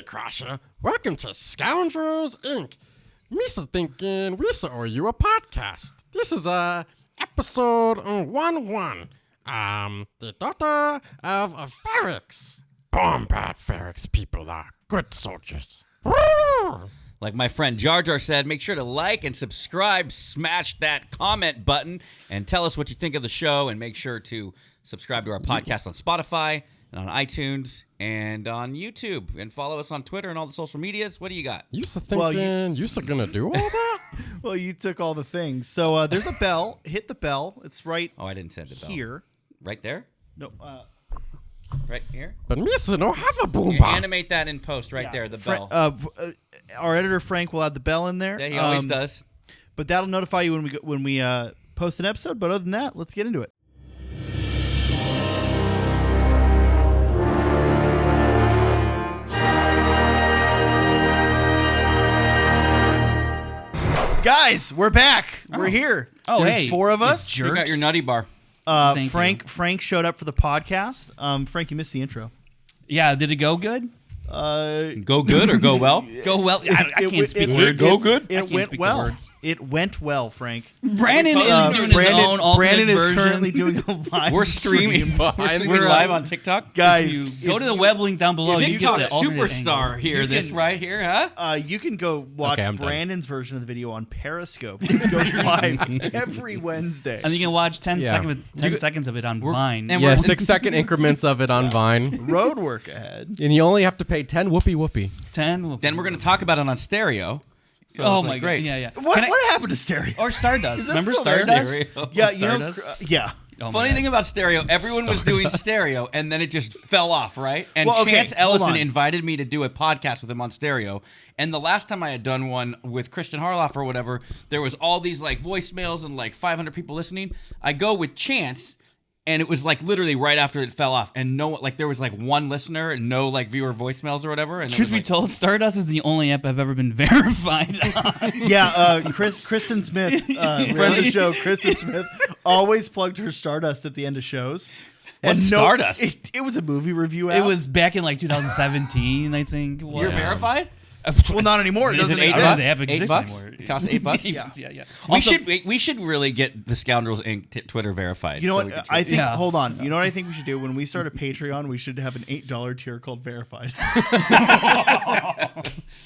Crusher. Welcome to Scoundrels Inc. Misa thinking we should owe you a podcast. This is episode 1-1. The daughter of a Ferrix. Bad Ferrix people are good soldiers. Like my friend Jar Jar said, make sure to like and subscribe, smash that comment button, and tell us what you think of the show, and make sure to subscribe to our podcast on Spotify and on iTunes and on YouTube, and follow us on Twitter and all the social medias. What do you got? You thinking you gonna do all that? Well, you took all the things. So there's a bell. Hit the bell. It's right Oh, I didn't send the bell. here. Right there? No. Right here? But Misa don't have a boom You box. animate that in post right there, the bell. Our editor Frank will add the bell in there. Yeah, he always does. But that'll notify you when we post an episode. But other than that, let's get into it. Guys, we're back. We're here. Oh, There's hey, 4 of us. You got your nutty bar. Frank showed up for the podcast. Frank, you missed the intro. Yeah, did it go good? Go good or go well? Go well. I can't speak words. Go good? It went well. It went well, Frank. Brandon is doing his own alternate Brandon is version. currently doing a live We're streaming. We're live on TikTok. Guys, Go to the web link down below. You TikTok get the alternate superstar angle. here. This right here, huh? you can go watch Okay, I'm done. Brandon's version of the video on Periscope. It goes live every Wednesday. And you can watch 10 Yeah. seconds of it on Vine. and Yeah, 6-second increments of it on Vine. Road work ahead. And you only have to pay 10 whoopee. 10. Then we're going to talk about it on stereo. So Oh it's my like, great. god! Yeah. What happened to stereo? Or Stardust. Remember still there? Stardust? Stereo. Yeah, Stardust? yeah. Oh my Funny God. thing about stereo, everyone was doing stereo, and then it just fell off, right? And Well, okay, Chance hold Ellison on. invited me to do a podcast with him on stereo. And the last time I had done one with Christian Harloff or whatever, there was all these like voicemails and like 500 people listening. I go with Chance, and it was like literally right after it fell off, and no, like there was like one listener and no like viewer voicemails or whatever. And it Truth was be like, told, Stardust is the only app I've ever been verified on. Yeah, Kristen Smith, friend of the show, Kristen Smith, always plugged her Stardust at the end of shows. What's Stardust? It was a movie review app. It was back in like 2017, I think. It was. You're verified? well, not anymore. It Is doesn't it exist. The app exists $8? anymore. It costs $8? Yeah. We should really get the Scoundrels Inc. Twitter verified. You know so we what? can I think. Yeah. Hold on. You know what I think we should do? When we start a Patreon, we should have an $8 tier called Verified.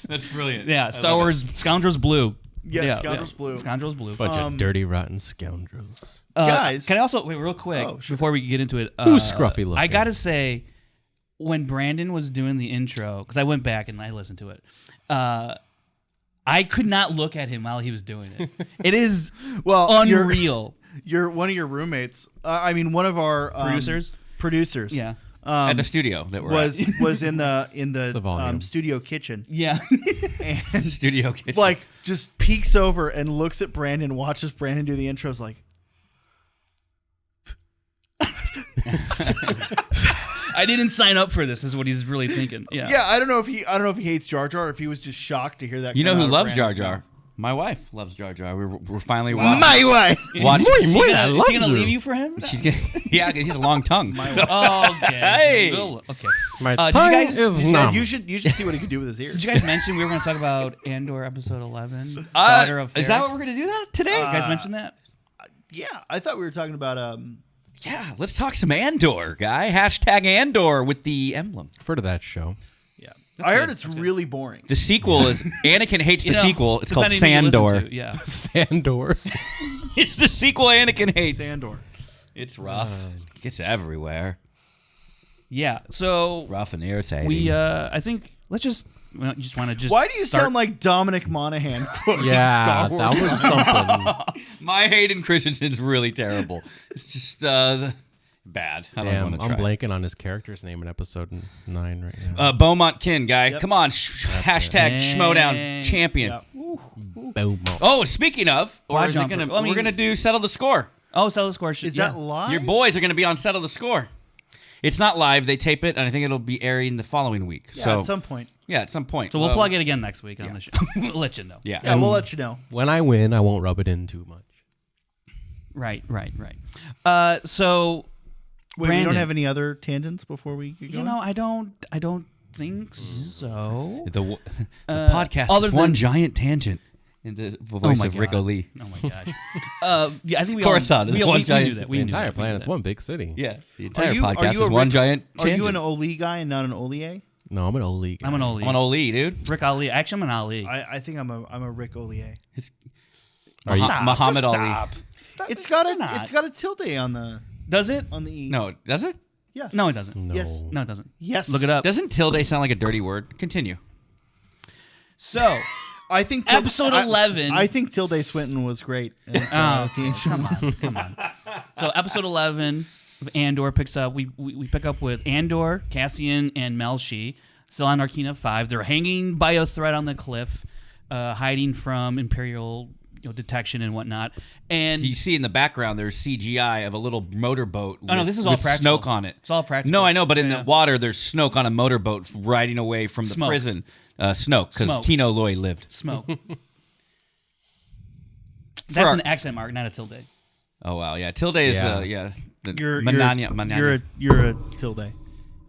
That's brilliant. Yeah, Star Wars Scoundrels Blue. Yeah, Scoundrels Blue. Scoundrels Blue. Bunch of dirty, rotten scoundrels. Guys. Can I also wait real quick before we get into it? Who's scruffy looking? I gotta say, when Brandon was doing the intro, because I went back and I listened to it, I could not look at him while he was doing it. It is unreal. You're one of your roommates. One of our Producers. Yeah. At the studio that we're was in the the volume. studio kitchen. Yeah. at. Studio kitchen. Like just peeks over and looks at Brandon, watches Brandon do the intros, like. I didn't sign up for this, is what he's really thinking. Yeah. Yeah, I don't know if he hates Jar Jar, or if he was just shocked to hear that. You know come who out of loves Jar Brandon's Jar? mouth. My wife loves Jar Jar. We're finally watching. My wife. Watch. Is she I gonna, love is she gonna you. leave you for him? She's gonna, yeah, because he's a long tongue. So- Oh, okay. Hey. Okay. My Did you tongue guys- is did you numb. You should see what he could do with his ears. Did you guys mention we were going to talk about Andor episode 11? Daughter of is that Ferrix? what we're gonna do that today? You guys mentioned that? Yeah, I thought we were talking about Yeah, let's talk some Andor, guy. Hashtag Andor with the emblem. Refer to that show. Yeah, I heard it's really boring. The sequel is Anakin hates the sequel. It's called depending who you listen Sandor. to, yeah. Sandor. It's the sequel Anakin hates. Sandor. It's rough. It gets everywhere. Yeah. So Rough and irritating. we, I think, let's just, well, you just want to just. Why do you start- sound like Dominic Monaghan quoting Yeah, Star that Wars? was something. My Hayden Christensen's really terrible. It's just bad. I don't Damn, want to I'm try. blanking on his character's name in episode 9 right now. Beaumont Kin, guy. Come on. Hashtag Schmodown Dang. champion. Yeah. Beaumont. Oh, speaking of, or Quad is it jumper. gonna, Well, I mean- we're going to do Settle the Score. Oh, sell the score. Is that live? Your boys are going to be on Settle the Score. It's not live. They tape it, and I think it'll be airing the following week. Yeah, so at some point. Yeah, at some point. So we'll plug it again next week on the show. We'll let you know. Yeah. Yeah, we'll let you know. When I win, I won't rub it in too much. Right. So Wait, we Brandon. don't have any other tangents before we get going? I don't think so. The podcast is one giant tangent in the voice of Rick God. O'Lee. Oh my gosh. Yeah, I think we Coruscant is one we giant. do that. The We can do entire that. planet's one big city. Yeah, the entire Are you podcast a is one Rick- giant Are tangent. you an Oli guy and not an Olie? No, I'm an old league. I'm an Oli. I'm an O'Lee, dude. Rick Ali. Actually, I'm an Ali. I think I'm a Rick Olie. It's Stop, Muhammad just Ali. stop. It's got a not. it's got a tilde on the Does it? E. No, does it? Yeah. No, it doesn't. No. Yes. No, it doesn't. Yes. Look it up. Doesn't tilde sound like a dirty word? Continue. So, I think Episode 11. I think Tilde Swinton was great. And so come on. So, episode 11 of Andor picks up. We pick up with Andor, Cassian, and Melshi still on Arcana 5. They're hanging by a thread on the cliff, hiding from Imperial detection and whatnot. And You see in the background there's CGI of a little motorboat. Oh, no, this is all with practical. Snoke on it. It's all practical. No, I know, but in Yeah. the water there's Snoke on a motorboat riding away from the Smoke. prison. Snoke, because Smoke. Kino Loy lived. smoke. For That's our- an accent mark, not a tilde. Oh wow, yeah. Tilde is Yeah. the you're Mananya. you're a Tilde.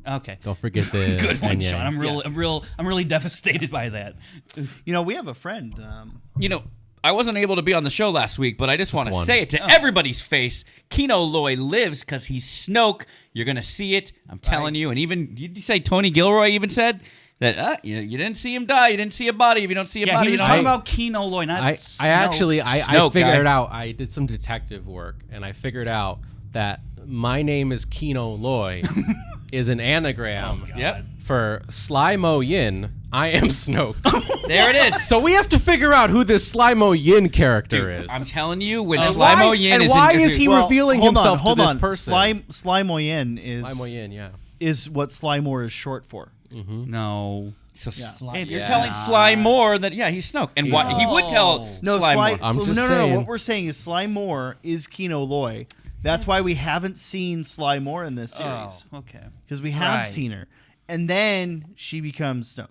Okay. Don't forget the Good one, Enya. Sean. I'm really devastated by that. You know, we have a friend. You know, I wasn't able to be on the show last week, but I just want to one. say it to everybody's face. Kino Loy lives because he's Snoke. You're gonna see it. I'm telling you. And even you say Tony Gilroy even said that you didn't see him die. You didn't see a body. If you don't see a Yeah, body, he was you talking don't- about Kino Loy, not I Snoke, figured guy. out. I did some detective work, and I figured out that my name is Kino Loy is an anagram Yep. for Sly Mo Yin. I am Snoke. There it is. So we have to figure out who this Sly Mo Yin character is. I'm telling you, when And Slimo why- Yin and is why in, is he well, revealing hold himself on, hold to this on. person? Sly Moyen is Sly Mo Yin, yeah. is what Slymore is short for. No. So It's you're telling Sly Moore that he's Snoke, and what he would tell No, Sly Moore. I'm just no. saying. What we're saying is Sly Moore is Kino Loy. That's why we haven't seen Sly Moore in this series Oh, okay. because we have Right. seen her, and then she becomes Snoke.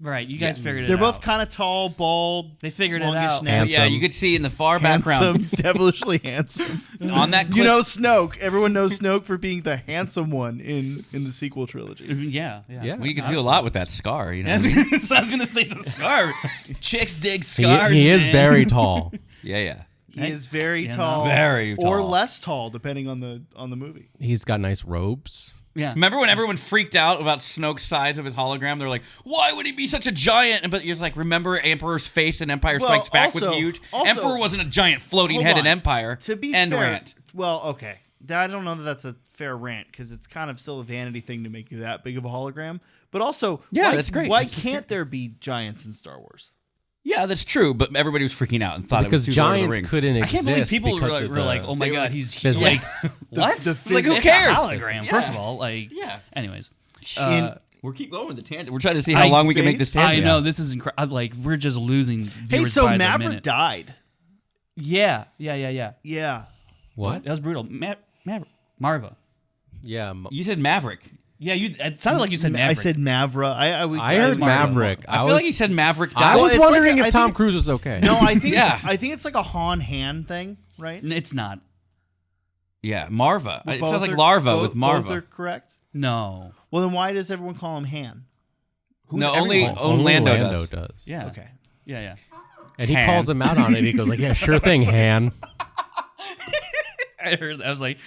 Right, you guys figured it They're out. both kind of tall, bald. They figured it longish out. neck, Yeah, you could see in the far background handsome, devilishly handsome. on that. Cliff, You know Snoke. Everyone knows Snoke for being the handsome one in the sequel trilogy. Yeah. Yeah. well, you can feel a lot with that scar. You know. So I was gonna say the scar. Chicks dig scars. He is man. very tall. Yeah. He is very Yeah, tall, Very or tall. less tall, depending on the movie. He's got nice robes. Yeah. Remember when everyone freaked out about Snoke's size of his hologram? They're like, "Why would he be such a giant?" But you're like, "Remember Emperor's face in Empire Well, Strikes Back also- was huge. also- Emperor wasn't a giant floating Hold head in on. Empire." To be End fair, rant. well, okay, I don't know that that's a fair rant because it's kind of still a vanity thing to make you that big of a hologram. But also, Yeah, why, that's great. Why That's can't there be giants in Star Wars? Yeah, that's true. But everybody was freaking out and thought Because it was too Lord of the giants Rings. couldn't I exist. can't believe people because of were like, the- "Oh my they god, were he's physics. like what? the Like, who It's cares? a hologram. Yeah. First of all, like Yeah. Anyways, We're keep going with the tangent. We're trying to see how long we can make this Space? tangent. I know this is incredible. Like we're just losing. Hey, viewers so by the Maverick minute. died. Yeah. Yeah. What? That was brutal. Marva. Yeah. You said Maverick. Yeah, it sounded like you said I Maverick. said Mavra. I heard Maverick. I feel like you said Maverick died. I was it's wondering like a- I if think Tom it's- Cruise was okay. No, I think Yeah. I think it's like a Han thing, right? It's not. Yeah, Marva. It Both sounds like are- larva both- with Marva. Both are correct. No. Well, then why does everyone call him Han? No, only everyone? Lando does. Yeah. Okay. Yeah. And he Han. calls him out on it. He goes like, "Yeah, sure thing, Han." I heard. I was like,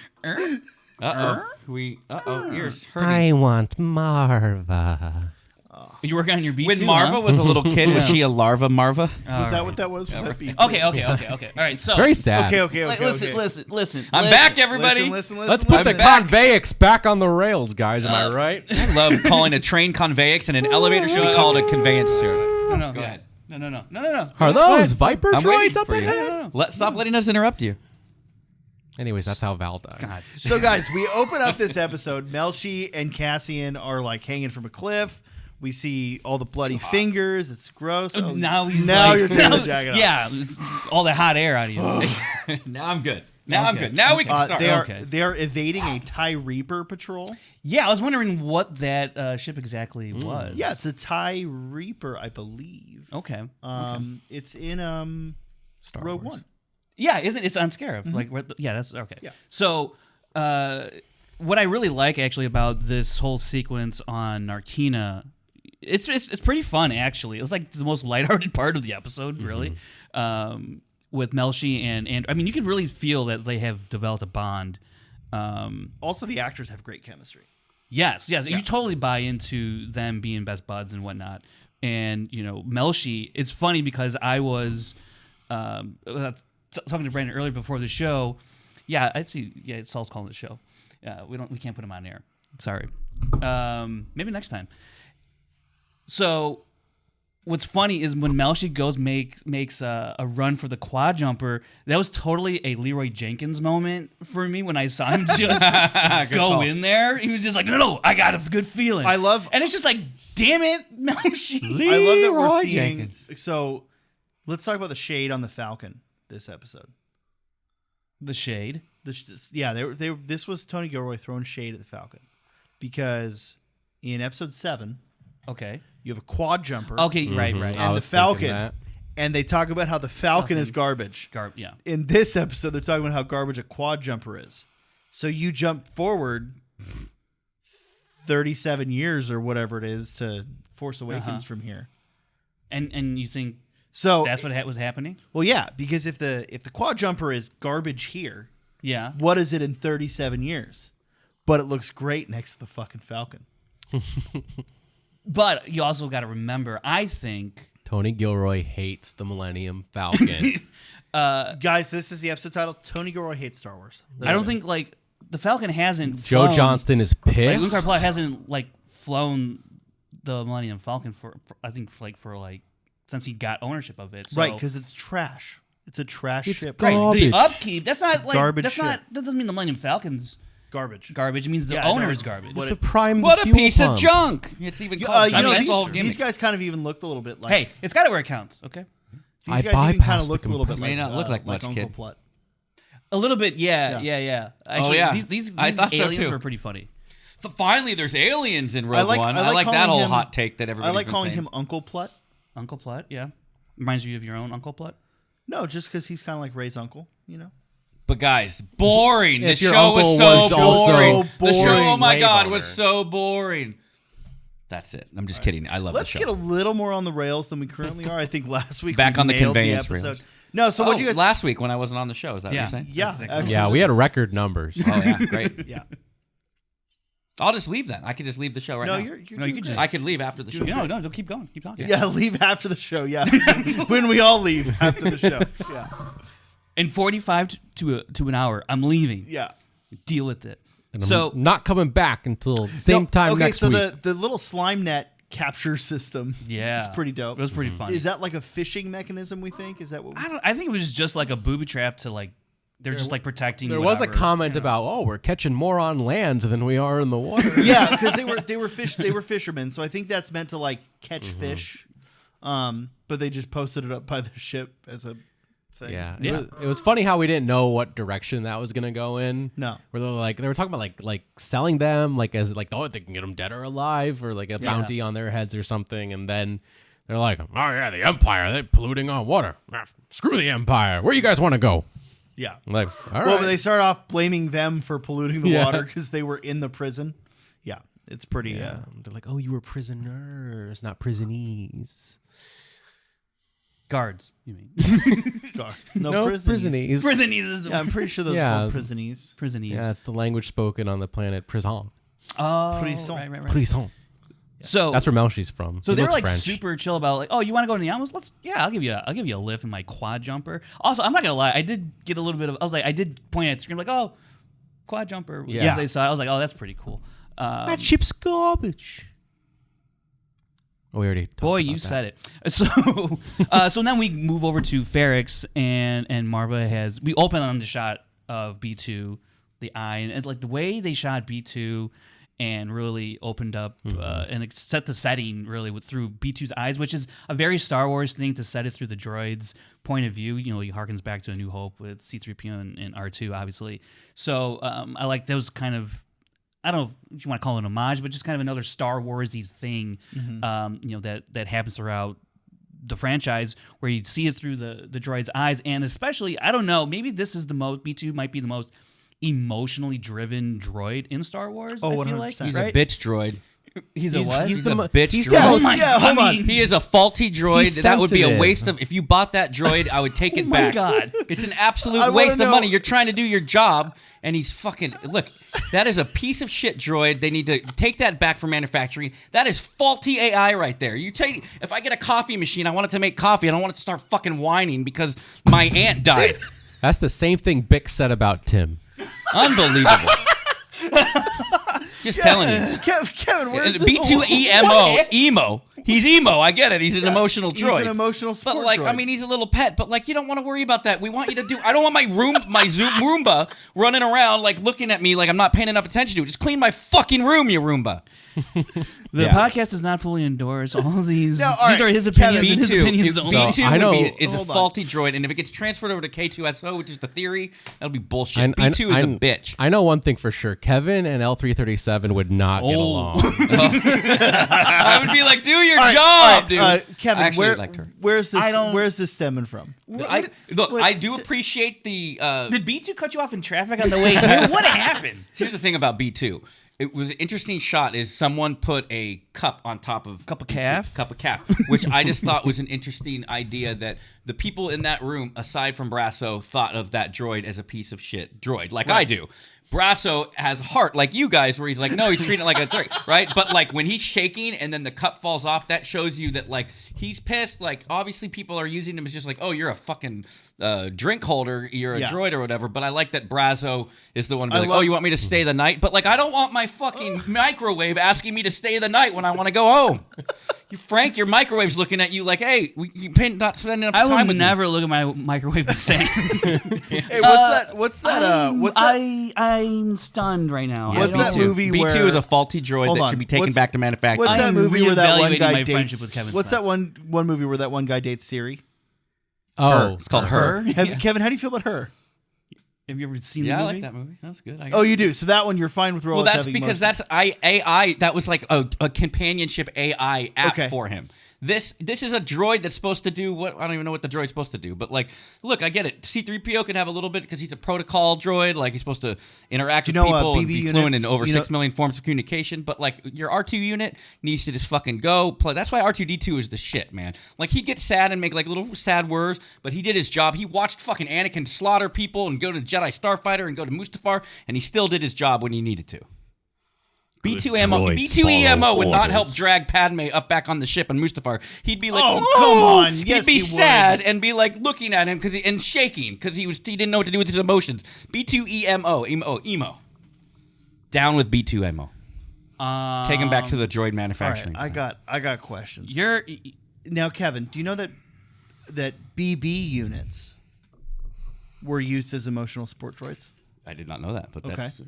Ears hurting. want Marva. you working on your beat When too, Marva huh? was a little kid, was she a larva Marva? Was that what that was? Was that beat? Okay. All right. So Very sad. Okay. listen. I'm back, everybody. Listen. Let's put the conveyix back on the rails, guys. Am I right? I love calling a train conveyance and an elevator should be called a conveyance. No. Go ahead. No. Are those Viper I'm droids waiting up for you. ahead? Stop letting us interrupt you. Anyways, that's how Val dies. So, guys, we open up this episode. Melshi and Cassian are like hanging from a cliff. We see all the bloody fingers. It's gross. Oh, Now he's now like, you're taking the jacket off. Yeah, it's all that hot air out of you. Now I'm good. I'm good. Now we can start. They are evading a TIE Reaper patrol. Yeah, I was wondering what that ship exactly was. Yeah, it's a TIE Reaper, I believe. Okay. It's in Star Rogue Wars. One. Yeah, isn't it's on Scarab? Like, that's okay. Yeah. So, what I really like actually about this whole sequence on Narkina, it's pretty fun actually. It was like the most lighthearted part of the episode, really, with Melshi and I mean, you can really feel that they have developed a bond. Also, the actors have great chemistry. Yes, you totally buy into them being best buds and whatnot. And Melshi, it's funny because I was talking to Brandon earlier before the show. Yeah, I'd see. Yeah, Saul's calling the show. We can't put him on air. Sorry. Maybe next time. So, what's funny is when Melshi makes a run for the quad jumper, that was totally a Leroy Jenkins moment for me when I saw him just go in there. He was just like, no, I got a good feeling. And it's just like, damn it, Melshi. I love that we're seeing. Jenkins. So, let's talk about the shade on the Falcon this episode. The shade. This was Tony Gilroy throwing shade at the Falcon because in episode 7, okay, you have a quad jumper. Okay, right. And the Falcon, and they talk about how the Falcon is garbage. Yeah. In this episode, they're talking about how garbage a quad jumper is. So you jump forward 37 years or whatever it is to Force Awakens from here. And you think so that's what was happening? Well, yeah, because if the quad jumper is garbage here, yeah, what is it in 37 years? But it looks great next to the fucking Falcon. But you also got to remember, I think Tony Gilroy hates the Millennium Falcon. Guys, this is the episode title. Tony Gilroy hates Star Wars. I don't think the Falcon hasn't. Joe flown, Johnston is pissed. Luke Harper hasn't flown the Millennium Falcon for since he got ownership of it. So. Right, because it's trash. It's a trash ship. Right, the upkeep. That's not garbage. That doesn't mean the Millennium Falcon's garbage. It means the owner's garbage. It's a prime. What a fuel piece pump. of junk! It's even called. These guys kind of even looked a little bit like. Hey, it's got it where it counts. Okay. These guys even kind of looked a little bit May like. not look like much, Uncle kid. Plutt. A little bit, yeah. Actually, yeah. These I thought so, aliens too. were pretty funny. So finally, there's aliens in Rogue like- One. I I like like that calling whole him- hot take that everybody's I like been calling saying. him Uncle Plutt. Uncle Plutt, yeah. Reminds you of your own Uncle Plutt? No, just because he's kind of like Ray's uncle, But guys, boring. This your show was uncle so was also boring. The show, boring. oh my Slave god, owner. was so boring. That's it. I'm just kidding. I love Let's the get show. a little more on the rails than we currently are. I think last week Back we on the nailed conveyance episode. rails. No, so what you guys? Last week when I wasn't on the show, is that what Yeah. you're saying? Yeah, actually, Yeah, we had record numbers. Oh yeah, great. Yeah. I'll just leave then. I could just leave the show right No, now. you're No, you doing could great. I could leave after the show. No, don't keep going. Keep talking. Yeah, leave after the show. Yeah, when we all leave after the show. Yeah, In 45 to an hour, I'm leaving. yeah. Deal with it. And So, I'm not coming back until same time okay, next so week. the little slime net capture system. yeah. is pretty dope. It was pretty fun. Is that like a fishing mechanism? We think is that what? I think it was just like a booby trap to they're just protecting. There was a whatever, comment about, we're catching more on land than we are in the water. Yeah, because they were fishermen, so I think that's meant to catch fish. But they just posted it up by the ship as a thing. Yeah, Yeah. It was funny how we didn't know what direction that was gonna go in. No. where they were talking about like selling them as they can get them dead or alive or like a bounty on their heads or something, and then they're like, oh yeah, the Empire, they're polluting our water. Screw the Empire. Where you guys want to go? Yeah. I'm like, all right. Well, but they start off blaming them for polluting the Yeah. water because they were in the prison. Yeah, it's pretty. They're like, oh, you were prisoners, not prisonees. guards. You mean No, prisonees. prisonies is the Yeah, I'm pretty sure those Yeah. are called prisonies. prisonies. Yeah, it's the language spoken on the planet prison. Oh, Prison. right. Prison. So That's where Melshi's from. So He they were looks French. super chill about oh, you want to go to the Alamos? I'll give you a lift in my quad jumper. Also, I'm not gonna lie, I did get a little bit of I did point at the screen oh, quad jumper. Yeah. They saw it. I was like, oh, that's pretty cool. That ship's garbage. Oh, we already talked Boy, about you that. said it. So, so then we move over to Ferrix, and Marva we open on the shot of B2, the eye, and the way they shot B2 and really opened up and it set the setting really through B2's eyes, which is a very Star Wars thing to set it through the droid's point of view. He harkens back to A New Hope with C-3PO and R2, obviously. So I like those kind of. I don't know if you want to call it an homage, but just kind of another Star Wars-y thing, that happens throughout the franchise where you see it through the droid's eyes. And especially, I don't know, maybe this is the most, B2 might be the most emotionally driven droid in Star Wars. Oh, I feel like 100%. He's right? a bitch droid. He's a what? He's a bitch he's droid. the Yeah, most- hold on. He is a faulty droid. He's That would be a sensitive. waste of. If you bought that droid, I would take it my back. God. It's an I absolute wanna waste of know- money. You're trying to do your job, and he's fucking. Look, that is a piece of shit droid. They need to take that back for manufacturing. That is faulty AI right there. You take. If I get a coffee machine, I want it to make coffee. I don't want it to start fucking whining because my aunt died. That's the same thing Bick said about Tim. Unbelievable. Just telling you. Kevin, where's this? B2 emo. He's emo. I get it. He's an emotional droid. He's an emotional support But like, droid. I mean, he's a little pet. But like, you don't want to worry about that. We want you to do. I don't want my Roomba running around like looking at me like I'm not paying enough attention to it. Just clean my fucking room, you Roomba. The Yeah. podcast is not fully endorsed. All of these, No, all these right, are his opinions Kevin, and his opinions only. B2 I know- is a Hold on. faulty droid, and if it gets transferred over to K2SO, which is the theory, that'll be bullshit. I- B2 is a I- bitch. I know one thing for sure. Kevin and L337 would not get along. I would be like, do your All right, job, all right, dude. Kevin, I actually liked her. where's this? I don't- Where's this stemming from? I do appreciate the. Did B2 cut you off in traffic on the way here? What happened? Here's the thing about B2. It was an interesting shot. Is someone put a cup on top of Cup of calf? cup of calf, which I just thought was an interesting idea that the people in that room, aside from Brasso, thought of that droid as a piece of shit droid, like I do. Brasso has heart like you guys, where he's like, no, he's treating it like a trick, right? But like when he's shaking and then the cup falls off, that shows you that like he's pissed. Like obviously people are using him as just like, oh, you're a fucking drink holder, you're a Yeah. droid or whatever. But I like that Brasso is the one to be I like, love- oh, you want me to stay the night? But like I don't want my fucking microwave asking me to stay the night when I want to go home. Frank, your microwave's looking at you like, hey, you not spending enough I time will with me. never look at my microwave the same. Hey, what's that? What's that? I'm stunned right now. What's I that don't- movie B2 where- is a faulty droid Hold that on. should be taken What's- back to manufacturing. What's that I'm movie where that one reevaluating guy my dates? friendship with Kevin What's that Smets. one movie where that one guy dates Siri? Oh, It's called Her. Kevin, how do you feel about her? Have you ever seen Yeah, the I movie? like that movie. That's good. Oh, you do. So that one you're fine with. Well, that's because that's AI. That was like a companionship AI app Okay. for him. This is a droid that's supposed to do what I don't even know what the droid's supposed to do. But like, look, I get it. C-3PO can have a little bit because he's a protocol droid. Like he's supposed to interact with You know, people and BB be fluent units, in over you 6 know- million forms of communication. But like your R2 unit needs to just fucking go play. That's why R2D2 is the shit, man. Like he'd get sad and make like little sad words, but he did his job. He watched fucking Anakin slaughter people and go to Jedi Starfighter and go to Mustafar, and he still did his job when he needed to. B2EMO would not help drag Padme up back on the ship on Mustafar. He'd be like, Oh, "Oh!" come on. Yes, he'd be he sad and be like looking at him and shaking because he didn't know what to do with his emotions. B2EMO, emo. Down with B2EMO. Take him back to the droid All right, manufacturing. I got questions. You're Now, Kevin, do you know that BB units were used as emotional support droids? I did not know that, but Okay. that's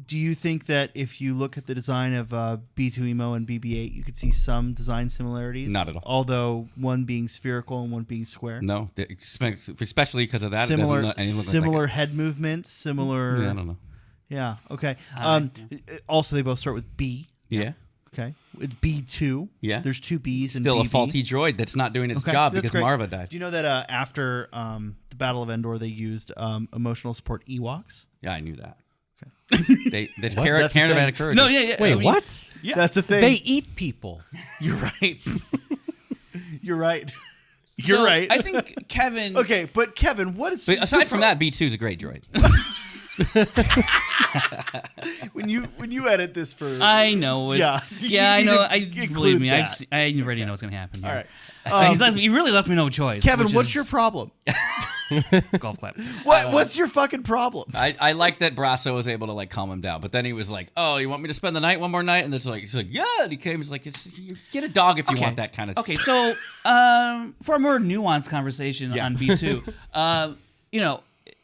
Do you think that if you look at the design of B2EMO and BB-8, you could see some design similarities? Not at all. Although one being spherical and one being square. no, especially because of that. Similar, it doesn't look similar like head movements. Similar. Yeah, I don't know. Yeah. Okay. Also, they both start with B. Yeah, Okay. It's B2. Yeah. There's two B's in still a BB. faulty droid that's not doing its Okay, job that's because great. Marva died. Do you know that after the Battle of Endor, they used emotional support Ewoks? Yeah, I knew that. Okay. This What? caravan That's the thing. of courage. no, yeah. Wait, I mean, what? Yeah. That's a thing. They eat people. You're right. You're right. You're So, right. I think Kevin. Okay, but Kevin, what is But aside from that, B2 is a great droid. when you edit this for? I know. It, Yeah. Do you Yeah, I need know. to I include believe me. that? I already know what's gonna happen here. All right. He really left me no choice. Kevin, which what's is your problem? golf clap? What's your fucking problem? I like that Brasso was able to like calm him down, but then he was like, "Oh, you want me to spend the night one more night?" And it's like, he's like, "Yeah." And he came, he's like, "Get a dog if you want that kind of." Okay, so for a more nuanced conversation Yeah. on B2,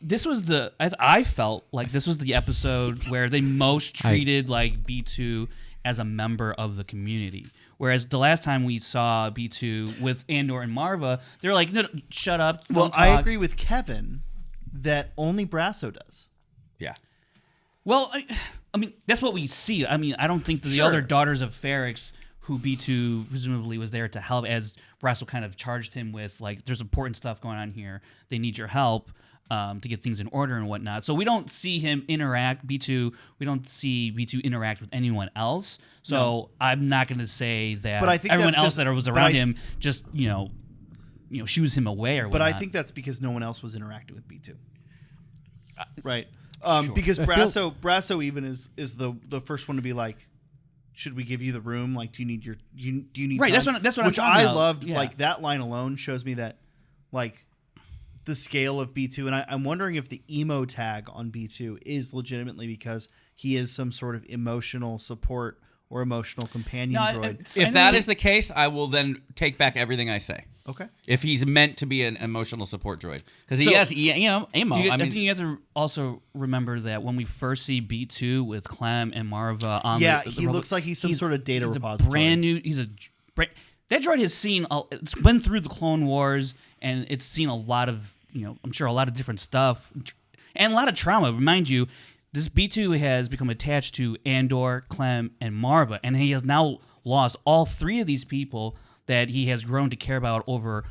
this was I felt like this was the episode where they most treated like B2 as a member of the community. Whereas the last time we saw B2 with Andor and Marva, they're like, no, shut up. Well, don't I talk." agree with Kevin that only Brasso does. Yeah. Well, I mean, that's what we see. I mean, I don't think that the Sure. other daughters of Ferrix, who B2 presumably was there to help, as Brasso kind of charged him with, like, there's important stuff going on here. They need your help. to get things in order and whatnot. So we don't see him interact, B2, we don't see B2 interact with anyone else. So I'm not going to say that But I think everyone that's else 'cause- that was but around I- him just, shoos him away or But whatnot. I think that's because no one else was interacting with B2. Right. Because Brasso even is the first one to be like, should we give you the room? Like, do you need Right, time? that's what I'm Which talking I about. loved. Yeah. Like that line alone shows me that, like, the scale of B2, and I'm wondering if the emo tag on B2 is legitimately because he is some sort of emotional support or emotional companion droid. If that is the case, I will then take back everything I say. Okay. If he's meant to be an emotional support droid, because he So- has, emo. I think you have to also remember that when we first see B2 with Clem and Marva on he looks like he's some sort of data repository. Brand new. That droid has seen. It's went through the Clone Wars and it's seen a lot of I'm sure a lot of different stuff and a lot of trauma. Remind you, this B2 has become attached to Andor, Clem, and Marva, and he has now lost all three of these people that he has grown to care about over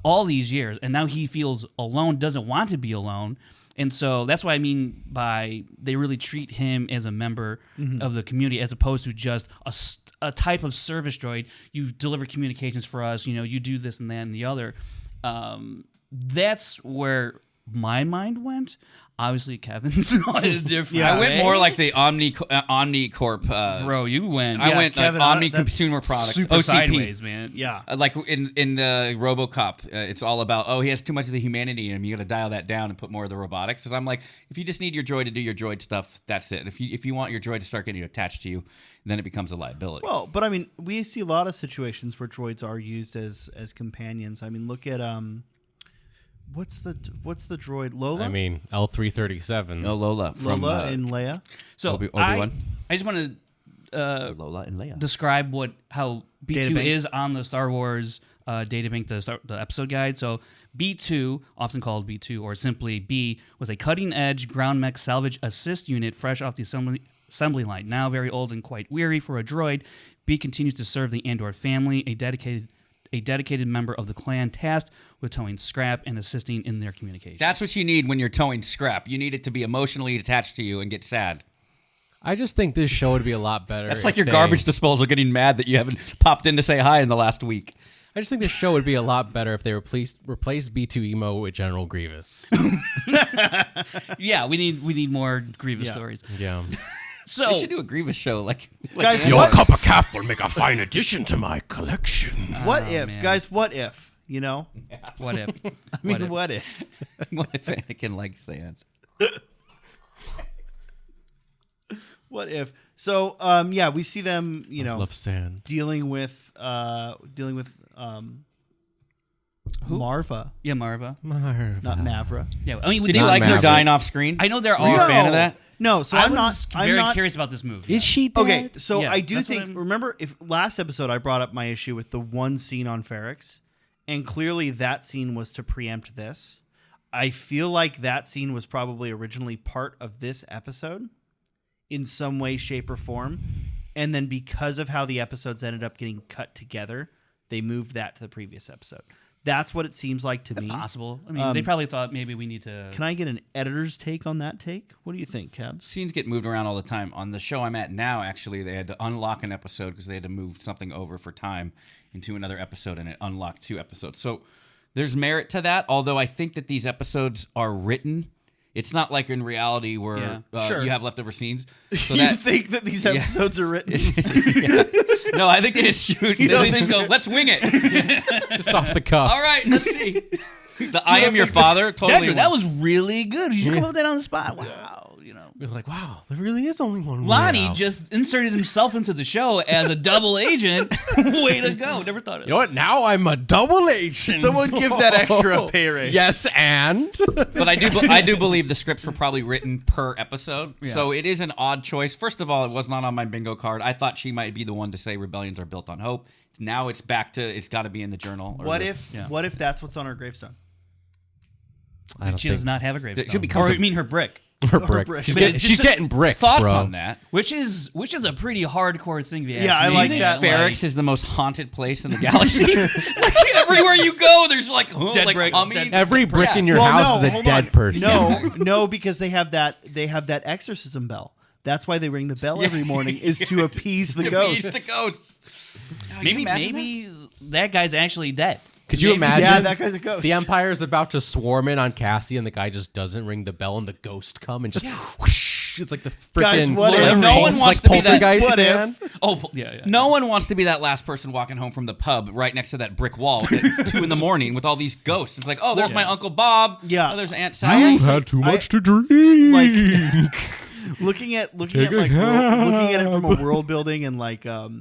all these years, and now he feels alone, doesn't want to be alone. And so that's what I mean by they really treat him as a member of the community as opposed to just a type of service droid. You deliver communications for us, you do this and that and the other. That's where my mind went. Obviously, Kevin's not a different. I went way. more like the OmniCorp. Bro, you went. I went Kevin, like Omni that's Consumer Products, super OCP. sideways, man. Yeah. Like in the RoboCop, it's all about he has too much of the humanity in him. You got to dial that down and put more of the robotics. Because I'm like, if you just need your droid to do your droid stuff, that's it. If you want your droid to start getting attached to you, then it becomes a liability. Well, but I mean, we see a lot of situations where droids are used as companions. I mean, look at what's the droid, Lola? I mean, L337. no Lola from Lola and Leia. So Obi-Wan. I just want to Lola and Leia. describe how B2 Databank. is on the Star Wars databank, the episode guide. So B2, often called B2 or simply B, was a cutting-edge ground mech salvage assist unit fresh off the assembly line. Now very old and quite weary for a droid, B continues to serve the Andor family, a dedicated member of the clan tasked with towing scrap and assisting in their communication. That's what you need when you're towing scrap. You need it to be emotionally attached to you and get sad. I just think this show would be a lot better. That's if like your they- garbage disposal getting mad that you haven't popped in to say hi in the last week. I just think this show would be a lot better if they replaced B2 emo with General Grievous. Yeah, we need more Grievous Yeah. stories. Yeah. So They should do a Grievous show. Like Guys, Your what, cup of calf will make a fine addition to my collection. what Oh, if, man. guys? What if? what if? I mean, what if? what if Anakin likes sand? What if? So, we see them, Love sand. dealing with Marva, Yeah, Marva. not Mavra. Yeah, I mean, Did he Not like her massive. dying off screen? I know there Were you are. a fan of that? No, so I I'm was not. very I'm not, curious about this movie. Is she dead? Okay, so Yeah, I do that's what think. I'm- Remember, if last episode I brought up my issue with the one scene on Ferrix, and clearly that scene was to preempt this. I feel like that scene was probably originally part of this episode, in some way, shape, or form, and then because of how the episodes ended up getting cut together, they moved that to the previous episode. That's what it seems like to me. Possible. I mean, they probably thought maybe we need to. Can I get an editor's take on that take? What do you think, Kebs? Scenes get moved around all the time. On the show I'm at now, actually, they had to unlock an episode because they had to move something over for time into another episode, and it unlocked 2 episodes. So there's merit to that, although I think that these episodes are written. It's not like in reality where Sure. you have leftover scenes. So You that, think that these episodes are written? no, I think they just shoot. They just go, let's wing it. Just off the cuff. All right, let's see. The I am your father. Totally. That was really good. You should come up with that on the spot. Wow. We're like, wow, there really is only one. Lonnie way out. just inserted himself into the show as a double agent. Way to go. Never thought of it. You know what? Now I'm a double agent. Someone give that extra a pay raise. Yes, and But I do believe the scripts were probably written per episode, so it is an odd choice. First of all, it was not on my bingo card. I thought she might be the one to say rebellions are built on hope. Now it's back to it's got to be in the journal. Or What the- if? What if that's what's on her gravestone? I don't She think does not have a gravestone. She becomes or a- I mean her brick. For brick. brick. She's getting bricked, Thoughts bro. on that? Which is a pretty hardcore thing. If you Yeah, ask I me. like Do you that, think Ferrix is the most haunted place in the galaxy? Like everywhere you go, there's like brick, humming. Every brick in your Well, house no, is a hold dead on. person. No, because they have that exorcism bell. That's why they ring the bell every morning is to appease the ghosts. Appease the ghosts. Maybe that guy's actually dead. Could you imagine? Yeah, that guy's a ghost. The Empire is about to swarm in on Cassie, and the guy just doesn't ring the bell, and the ghost come and just whoosh. It's like the Guys, freaking. what if- No one it's wants like to be that- Poltergeist, what if- man. Oh, yeah. No one wants to be that last person walking home from the pub right next to that brick wall at 2 a.m. with all these ghosts. It's like, oh, there's my Uncle Bob. Yeah. Oh, there's Aunt I Sally. actually- too much to drink. like looking at looking at it from a world building and like a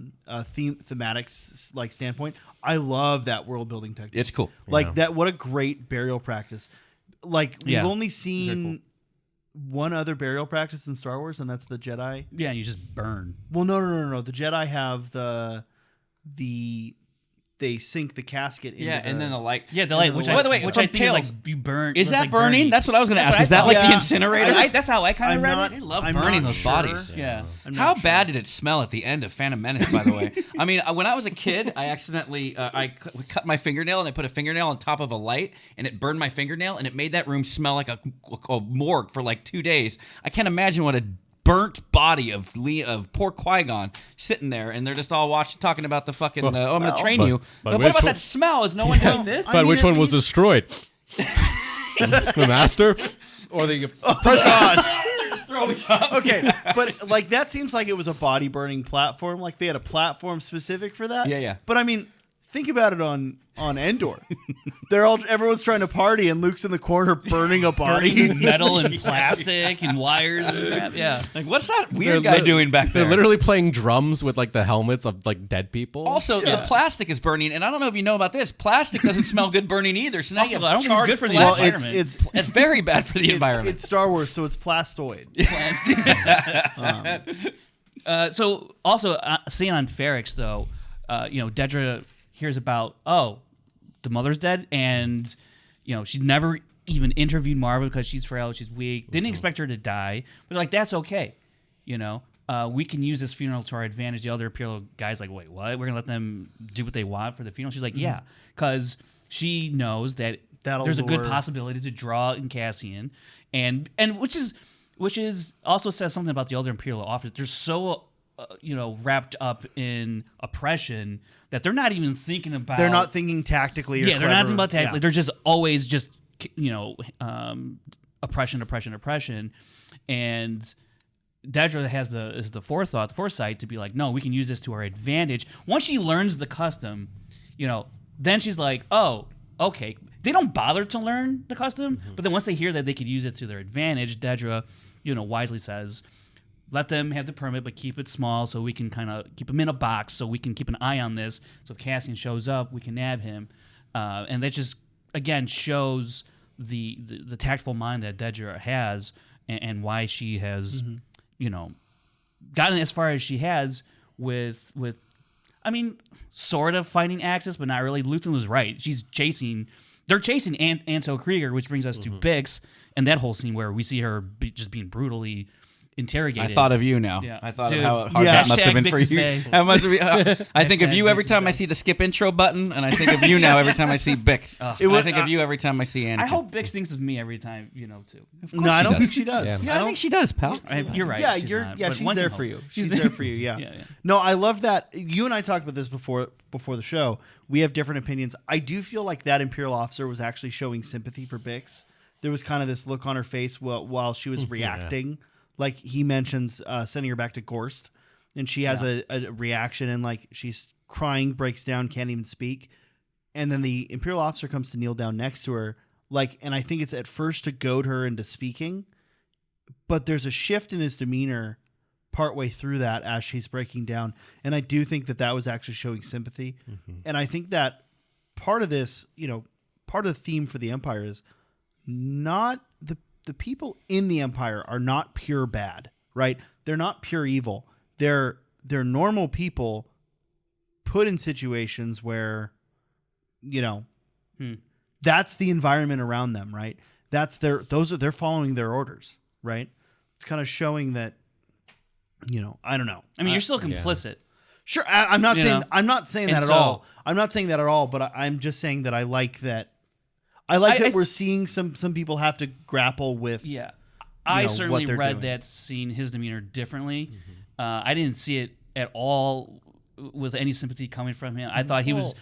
thematic like standpoint. I love that world building technique. It's cool. Like that. What a great burial practice. Like we've Yeah. only seen one other burial practice in Star Wars, and that's the Jedi. Yeah, you just burn. Well, no. The Jedi have the they sink the casket into And then the light. Yeah, the light, the which light. I, By the way, which from I think is like Tales- you burn. Is it's that like burning? That's what I was going to That's ask. what Is I that thought. like the Yeah. incinerator? That's how I kind I'm of read not- it. I love I'm burning not those sure. bodies. Yeah. I'm How not sure. bad did it smell at the end of Phantom Menace, by the way? I mean, when I was a kid, I accidentally cut my fingernail and I put a fingernail on top of a light and it burned my fingernail and it made that room smell like a morgue for like 2 days. I can't imagine what a burnt body of poor Qui-Gon sitting there and they're just all talking about the fucking, I'm going to train you. but But what which about one- that smell? Is no one doing this? I But mean, which at one was least- destroyed? The master or the Okay, but like that seems like it was a body burning platform. Like they had a platform specific for that. Yeah. But I mean, think about it on Endor. Everyone's trying to party, and Luke's in the corner burning a body. metal and plastic and wires and crap. Yeah. Like, what's that weird guy doing back there? They're literally playing drums with like the helmets of like dead people. Also, the plastic is burning, and I don't know if you know about this. Plastic doesn't smell good burning either. So now you have Also, I don't think it's charred good for the flesh. Well, environment. it's very bad for the environment. It's Star Wars, so it's plastoid. So also seeing on Ferrix though, Dedra hears about the mother's dead, and she's never even interviewed Marva because she's frail, she's weak. Didn't expect her to die, but like that's okay, we can use this funeral to our advantage. The other Imperial guys like, wait, what? We're gonna let them do what they want for the funeral? She's like, yeah, because she knows that That'll there's a good lure- possibility to draw in Cassian, and which is also says something about the other Imperial officers. They're so wrapped up in oppression that they're not even thinking about. They're not thinking tactically. Or Yeah, they're not thinking about clever. tactically. Yeah. They're just always just oppression, and Dedra has the foresight to be like, no, we can use this to our advantage. Once she learns the custom, then she's like, oh, okay. They don't bother to learn the custom, but then once they hear that they could use it to their advantage, Dedra, wisely says, let them have the permit, but keep it small so we can kind of keep them in a box so we can keep an eye on this. So if Cassian shows up, we can nab him. And that just, again, shows the tactful mind that Dedra has and why she has, gotten as far as she has with sort of finding Axis, but not really. Luthen was right. They're chasing Anto Krieger, which brings us to Bix, and that whole scene where we see her just being brutally interrogated. I thought of you now. Yeah. I thought Dude, of how hard yeah. that must have been for Hashtag you. Bix's Bay. That must have I think of Hashtag you every Bix's time I Bay. see the skip intro button, and I think of you now every time I see Bix. I think of you every time I see Anakin. I hope Bix thinks of me every time, too. No, I don't does. think she does. Yeah, I think she does, pal. You're right. Yeah, she's not, but she's one there can for hope. you. She's there for you. Yeah. Yeah. No, I love that. You and I talked about this before the show. We have different opinions. I do feel like that Imperial officer was actually showing sympathy for Bix. There was kind of this look on her face while she was reacting. Like he mentions sending her back to Gorst, and she has a reaction, and like she's crying, breaks down, can't even speak. And then the Imperial officer comes to kneel down next to her, and I think it's at first to goad her into speaking, but there's a shift in his demeanor partway through that as she's breaking down, and I do think that was actually showing sympathy. And I think that part of this, part of the theme for the Empire is not the people in the Empire are not pure bad, right? They're not pure evil. They're normal people put in situations where, that's the environment around them, right? They're following their orders. right? It's kind of showing that, I don't know. I mean, you're still complicit. Sure, I'm not saying I'm not saying that And at so- all. I'm not saying that at all. But I'm just saying that I like that. That we're seeing some people have to grapple with. Yeah. I certainly what they're read doing. that scene, his demeanor, differently. I didn't see it at all with any sympathy coming from him. I thought he was.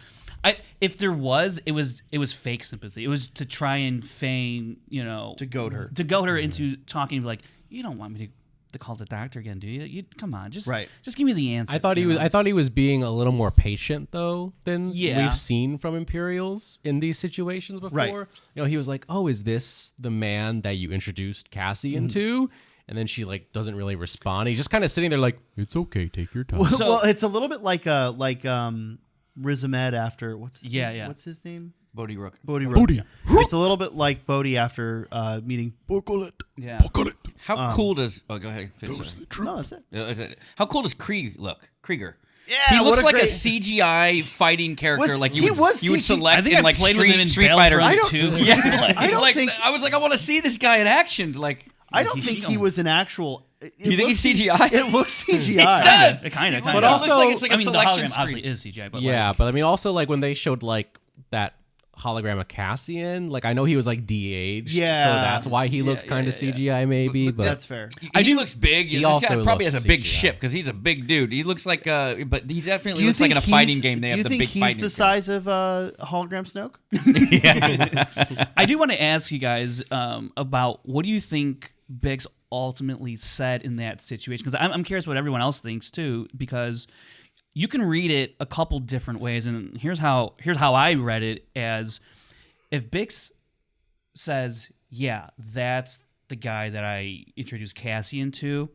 If there was, it was fake sympathy. It was to try and feign, To goad her. into talking like, you don't want me to call the doctor again, do you? You come on, just Right. just give me the answer. I thought he was being a little more patient though than Yeah. we've seen from Imperials in these situations before. Right. He was like, "Oh, is this the man that you introduced Cassian to?" And then she doesn't really respond. He's just kind of sitting there like, "It's okay, take your time." Well, it's a little bit like Rizamed after what's his Yeah, name? yeah. What's his name? Bodhi Rook. Bodhi Rook. It's a little bit like Bodhi after meeting Bokolet. Yeah. How cool does? Oh, go ahead. Finish it. No, that's it. How cool does Krieg look? Krieger. Yeah, He looks what like a great- CGI fighting character, Was- like he you would was select I think in I like played with him in Street Fighter. Battlefront 2. Yeah, I don't think- I was like, I want to see this guy in action. Like, I don't think he was an actual. Do you think he's CGI? It looks CGI. does. It kind of. But also- looks like it's like I a mean, the selection hologram screen. obviously is CGI, but Yeah, but I mean, also when they showed that hologram of Cassian, I know he was de-aged, Yeah. so that's why he looked kind of CGI maybe. But That's fair. He looks big. He also probably has looks a big CGI. ship because he's a big dude. He looks like, but he definitely Do you looks like think in a fighting game. They have the big Do you think fighting. he's the size of hologram Snoke? I do want to ask you guys about what do you think Biggs ultimately said in that situation? Because I'm curious what everyone else thinks too, because you can read it a couple different ways, and here's how I read it: as if Biggs says, "Yeah, that's the guy that I introduced Cassian to,"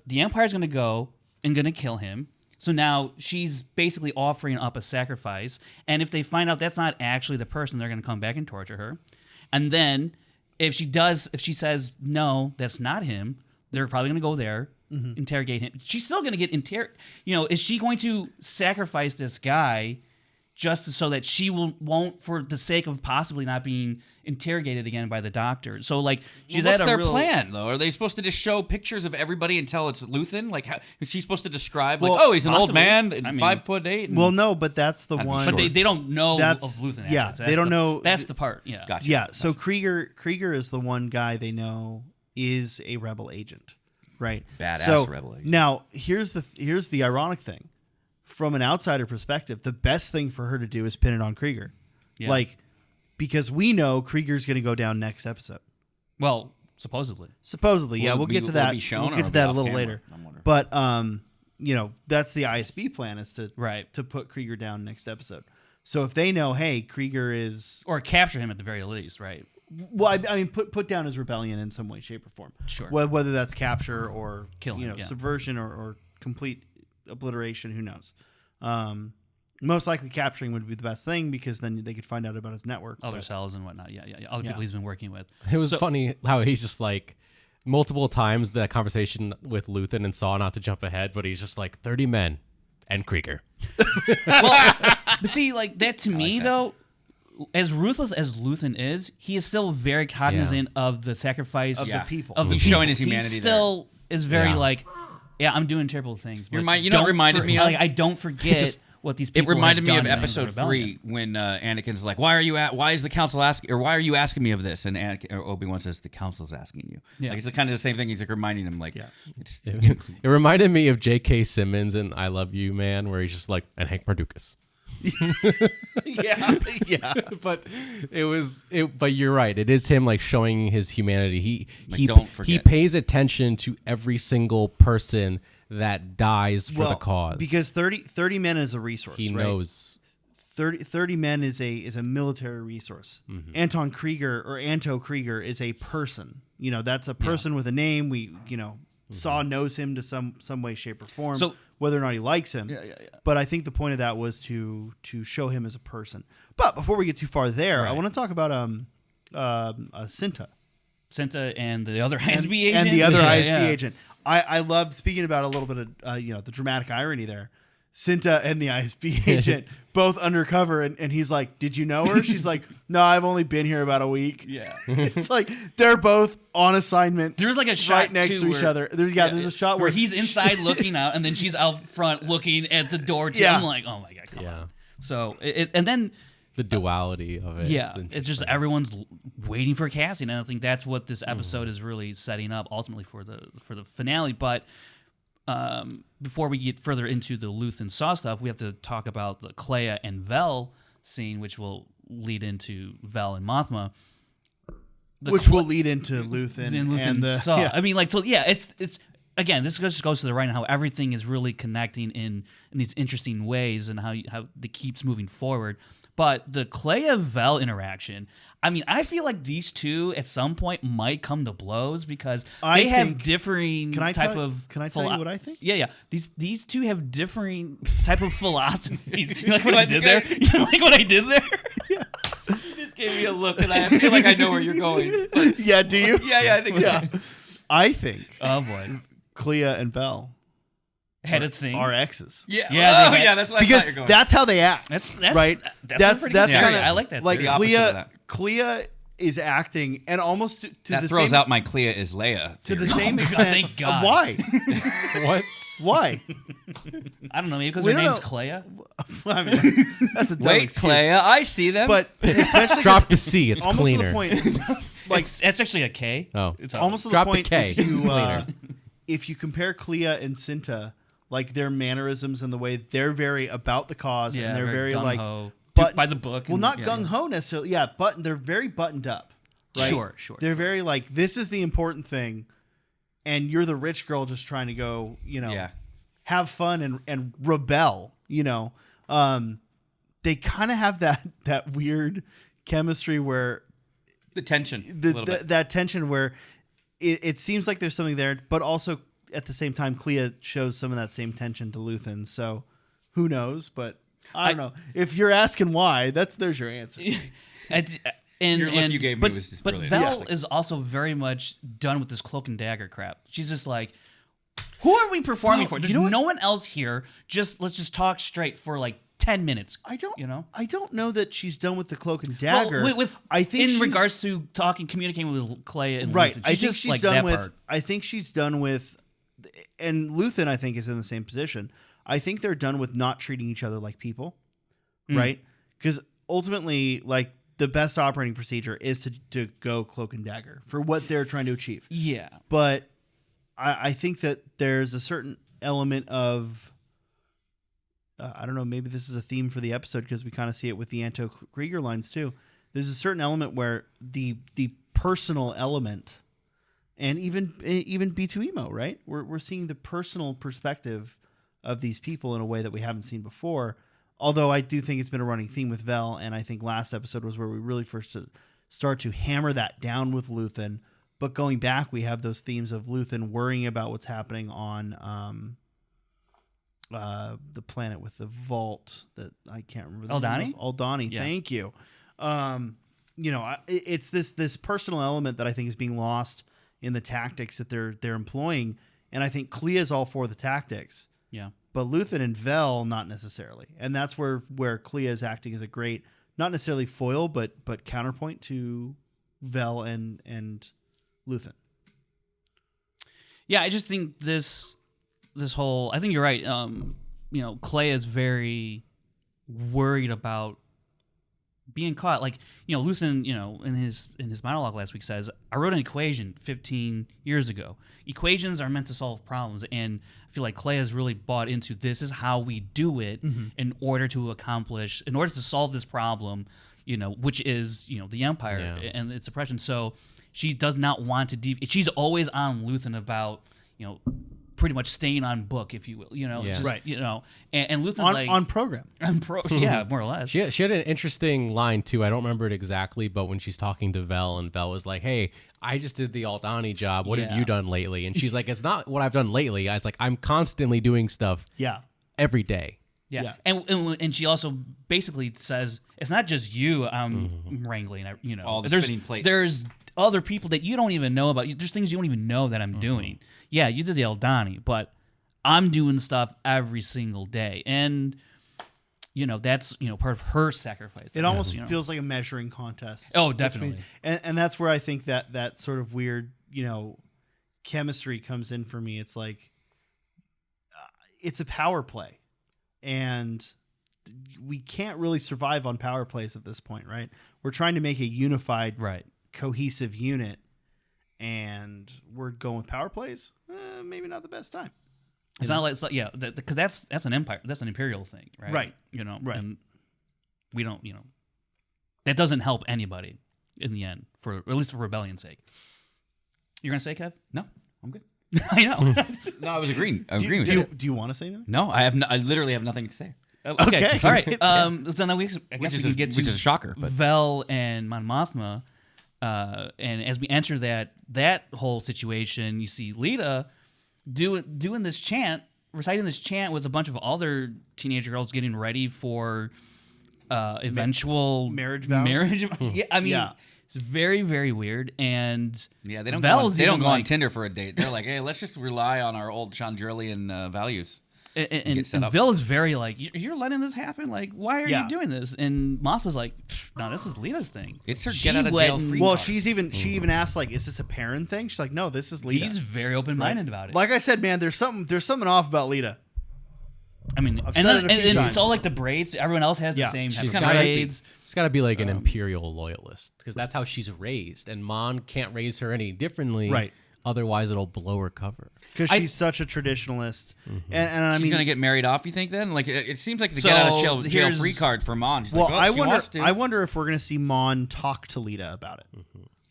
the Empire's going to go and going to kill him. So now she's basically offering up a sacrifice. And if they find out that's not actually the person, they're going to come back and torture her. And then if she says, no, that's not him, they're probably going to go there, interrogate him. She's still going to get is she going to sacrifice this guy just so that she won't, for the sake of possibly not being interrogated again by the doctor? So she's What's at a their real plan though? Are they supposed to just show pictures of everybody until it's Luthen? Like, how is she supposed to describe? Well, he's an old possibly. man, I mean- 5'8". and- Well, no, but that's the one. But they don't know That's- of Luthen. yeah, actually. So they don't know- That's the part. Yeah. Gotcha. Yeah, so Krieger is the one guy they know is a rebel agent, right? Badass rebel agent. Now, here's the ironic thing. From an outsider perspective, the best thing for her to do is pin it on Krieger. Yeah. Because we know Krieger's going to go down next episode. Well, supposedly. Supposedly, yeah, Will we'll it get be- to will it that. be shown We'll or get to will it that be a off little camera? later. I'm wondering. But that's the ISB plan is to Right. to put Krieger down next episode. So if they know, hey, Krieger is Or capture him at the very least, right? well, I mean, put down his rebellion in some way, shape, or form. Sure. Whether that's capture or Kill him, yeah. subversion or complete obliteration, who knows? Most likely capturing would be the best thing because then they could find out about his network. Other but- cells and whatnot. Yeah. Other people he's been working with. it was funny how he's just multiple times the conversation with Luthen and Saw, not to jump ahead, but he's just 30 men and Krieger. But see, that to me, though, as ruthless as Luthen is, he is still very cognizant of the sacrifice Of the people. Of the He's people. showing his humanity He still is very Yeah. yeah, I'm doing terrible things. But You know what it reminded me of? I don't forget what these It people reminded me have of done in the episode rebellion. 3 when Anakin's like, "Why is the council asking, or why are you asking me of this?" And Obi-Wan says, "The council's asking you." Yeah. It's kind of the same thing. He's reminding him, it's It reminded me of J.K. Simmons in I Love You, Man, where he's just and Hank Pardukas. yeah. But but you're right. It is him showing his humanity. He don't he forget. pays attention to every single person that dies for the cause. Because 30 men is a resource. he right? knows 30 men is a military resource. Mm-hmm. Anton Krieger or Anto Krieger is a person. That's a person with a name. We Saw knows him to some way, shape, or form. So- whether or not he likes him. Yeah. But I think the point of that was to show him as a person. But before we get too far there, I want to talk about Cinta. Cinta and the other ISB agent. And the other Yeah, ISB yeah. agent. I love speaking about a little bit of the dramatic irony there. Cinta and the ISB agent both undercover, and he's like, "Did you know her?" She's like, "No, I've only been here about a week." Yeah. It's like they're both on assignment. There's like a shot right next too, to each other. There's a shot where he's inside looking out, and then she's out front looking at the door. Too. Yeah. I'm like, oh my god, come Yeah. on. So and then The duality of it. yeah, is it's just everyone's waiting for Cassian, and I think that's what this episode is really setting up ultimately for the finale. But before we get further into the Luthen and Saw stuff, we have to talk about the Clea and Vel scene, which will lead into Vel and Mothma. which will lead into Luthen and the Saw. yeah. I mean, like, so yeah, it's again, this just goes to the right and how everything is really connecting in these interesting ways and how it keeps moving forward. But the Clea Vel interaction, I mean, I feel like these two at some point might come to blows because they have differing Can I type tell you what I think? Yeah. These two have differing type of philosophies. You like what I did there? You like what I did there? Yeah. You just gave me a look, and I feel like I know where you're going. But Yeah, do you? yeah, I think so. Yeah. I think Oh boy, Clea and Vel had a thing. are exes. Yeah, Yeah, oh, they had- yeah, that's what I Because thought you're going. that's how they act. That's right. That's That's kind kind of I like that. like The opposite of Clea. that. Clea is acting, and almost to that the throws same out my Clea is Leia to the theory. same God, extent. thank God. Why? What? Why? I don't know, maybe because We her don't name's know. Clea. I mean, that's a dumb Wait, excuse. Clea, I see them. But especially Drop the C. It's almost cleaner. to the point. Like It's actually a K. Oh. It's almost to the Drop the point. K. If It's you cleaner. if you compare Clea and Cinta, like their mannerisms and the way they're very about the cause, Yeah, and they're very like gung-ho, button- by the book. Well, and- not yeah, gung ho necessarily. Yeah, they're very buttoned up. Right? Sure. They're very like, this is the important thing, and you're the rich girl just trying to go, yeah. have fun and rebel. They kind of have that weird chemistry where The tension. a little bit. that tension where it seems like there's something there, but also at the same time, Clea shows some of that same tension to Luthen. So who knows? But I don't know. If you're asking why, there's your answer. Your look you gave me was just but brilliant. Vel Yeah. is also very much done with this cloak and dagger crap. She's just like, who are we performing for? There's you know what? no one else here. Let's just talk straight for like 10 minutes. I don't. You know. I don't know that she's done with the cloak and dagger. Well, with I think in she's- regards to communicating with Clea and right. Luthen, I think just she's like done that with. part. I think she's done with, and Luthen I think is in the same position. I think they're done with not treating each other like people, right? Because ultimately, like the best operating procedure is to go cloak and dagger for what they're trying to achieve. Yeah. But I think that there's a certain element of I don't know, maybe this is a theme for the episode because we kind of see it with the Anto Krieger lines too. There's a certain element where the personal element, and even B2EMO, right? We're seeing the personal perspective of these people in a way that we haven't seen before. Although I do think it's been a running theme with Vel, and I think last episode was where we really first start to hammer that down with Luthen. But going back, we have those themes of Luthen worrying about what's happening on the planet with the vault that I can't remember. the name of. Aldhani, Yeah. thank you. It's this personal element that I think is being lost in the tactics that they're employing, and I think Clea is all for the tactics. Yeah. But Luthen and Vel, not necessarily. And that's where Clea is acting as a great, not necessarily foil, but counterpoint to Vel and Luthen. Yeah, I just think this whole, I think you're right. Clea is very worried about being caught. Like, Luthen, in his monologue last week says, I wrote an equation 15 years ago. Equations are meant to solve problems, and I feel like Clea has really bought into this is how we do it in order to solve this problem, which is, the Empire and its oppression. So she does not want to she's always on Luthen about, pretty much staying on book, if you will, just, Right. and Luthen's On program. yeah, more or less. She had an interesting line too. I don't remember it exactly, but when she's talking to Vel, and Vel was like, "Hey, I just did the Aldhani job. What have Yeah. you done lately?" And she's like, "It's not what I've done lately. It's like I'm constantly doing stuff Yeah. every day." Yeah. And she also basically says it's not just you I'm wrangling, All the there's spinning plates. There's other people that you don't even know about. There's things you don't even know that I'm doing. Yeah, you did the Aldhani, but I'm doing stuff every single day, and that's part of her sacrifice. It almost feels like a measuring contest. Oh, definitely. And that's where I think that sort of weird, chemistry comes in for me. It's like it's a power play, and we can't really survive on power plays at this point, right? We're trying to make a unified, cohesive unit, and we're going with power plays. Maybe not the best time. It's not like because that's an empire. That's an Imperial thing, right? Right. Right. And we don't, that doesn't help anybody in the end, at least for rebellion's sake. You're gonna say, Kev? No, I'm good. I know. No, I was agreeing. Do you want to say anything? No, I literally have nothing to say. Okay. All right. So now I guess we can get to which is a shocker. But Vel and Mon Mothma, and as we enter that whole situation, you see Lita doing this chant, reciting this chant with a bunch of other teenage girls getting ready for eventual marriage vows. Yeah, I mean, it's very, very weird. And yeah, they don't Vel's go even on Tinder for a date. They're like, hey, let's just rely on our old Chandrilian values. And Vil is very like, you're letting this happen? Like, why are you doing this? And Moth was like, no, this is Lita's thing. It's her get out of jail free card. She even asked, like, is this a Perrin thing? She's like, no, this is Lita. He's very open-minded about it. Like I said, man, there's something off about Lita. I mean, and it's all like the braids. Everyone else has the same braids. She's got to be like an Imperial loyalist, because that's how she's raised, and Mon can't raise her any differently. Right. Otherwise, it'll blow her cover. Because she's such a traditionalist. And I mean, she's going to get married off, you think, then? Like, it seems like the get out of jail free card for Mon. She's I wonder if we're going to see Mon talk to Lita about it.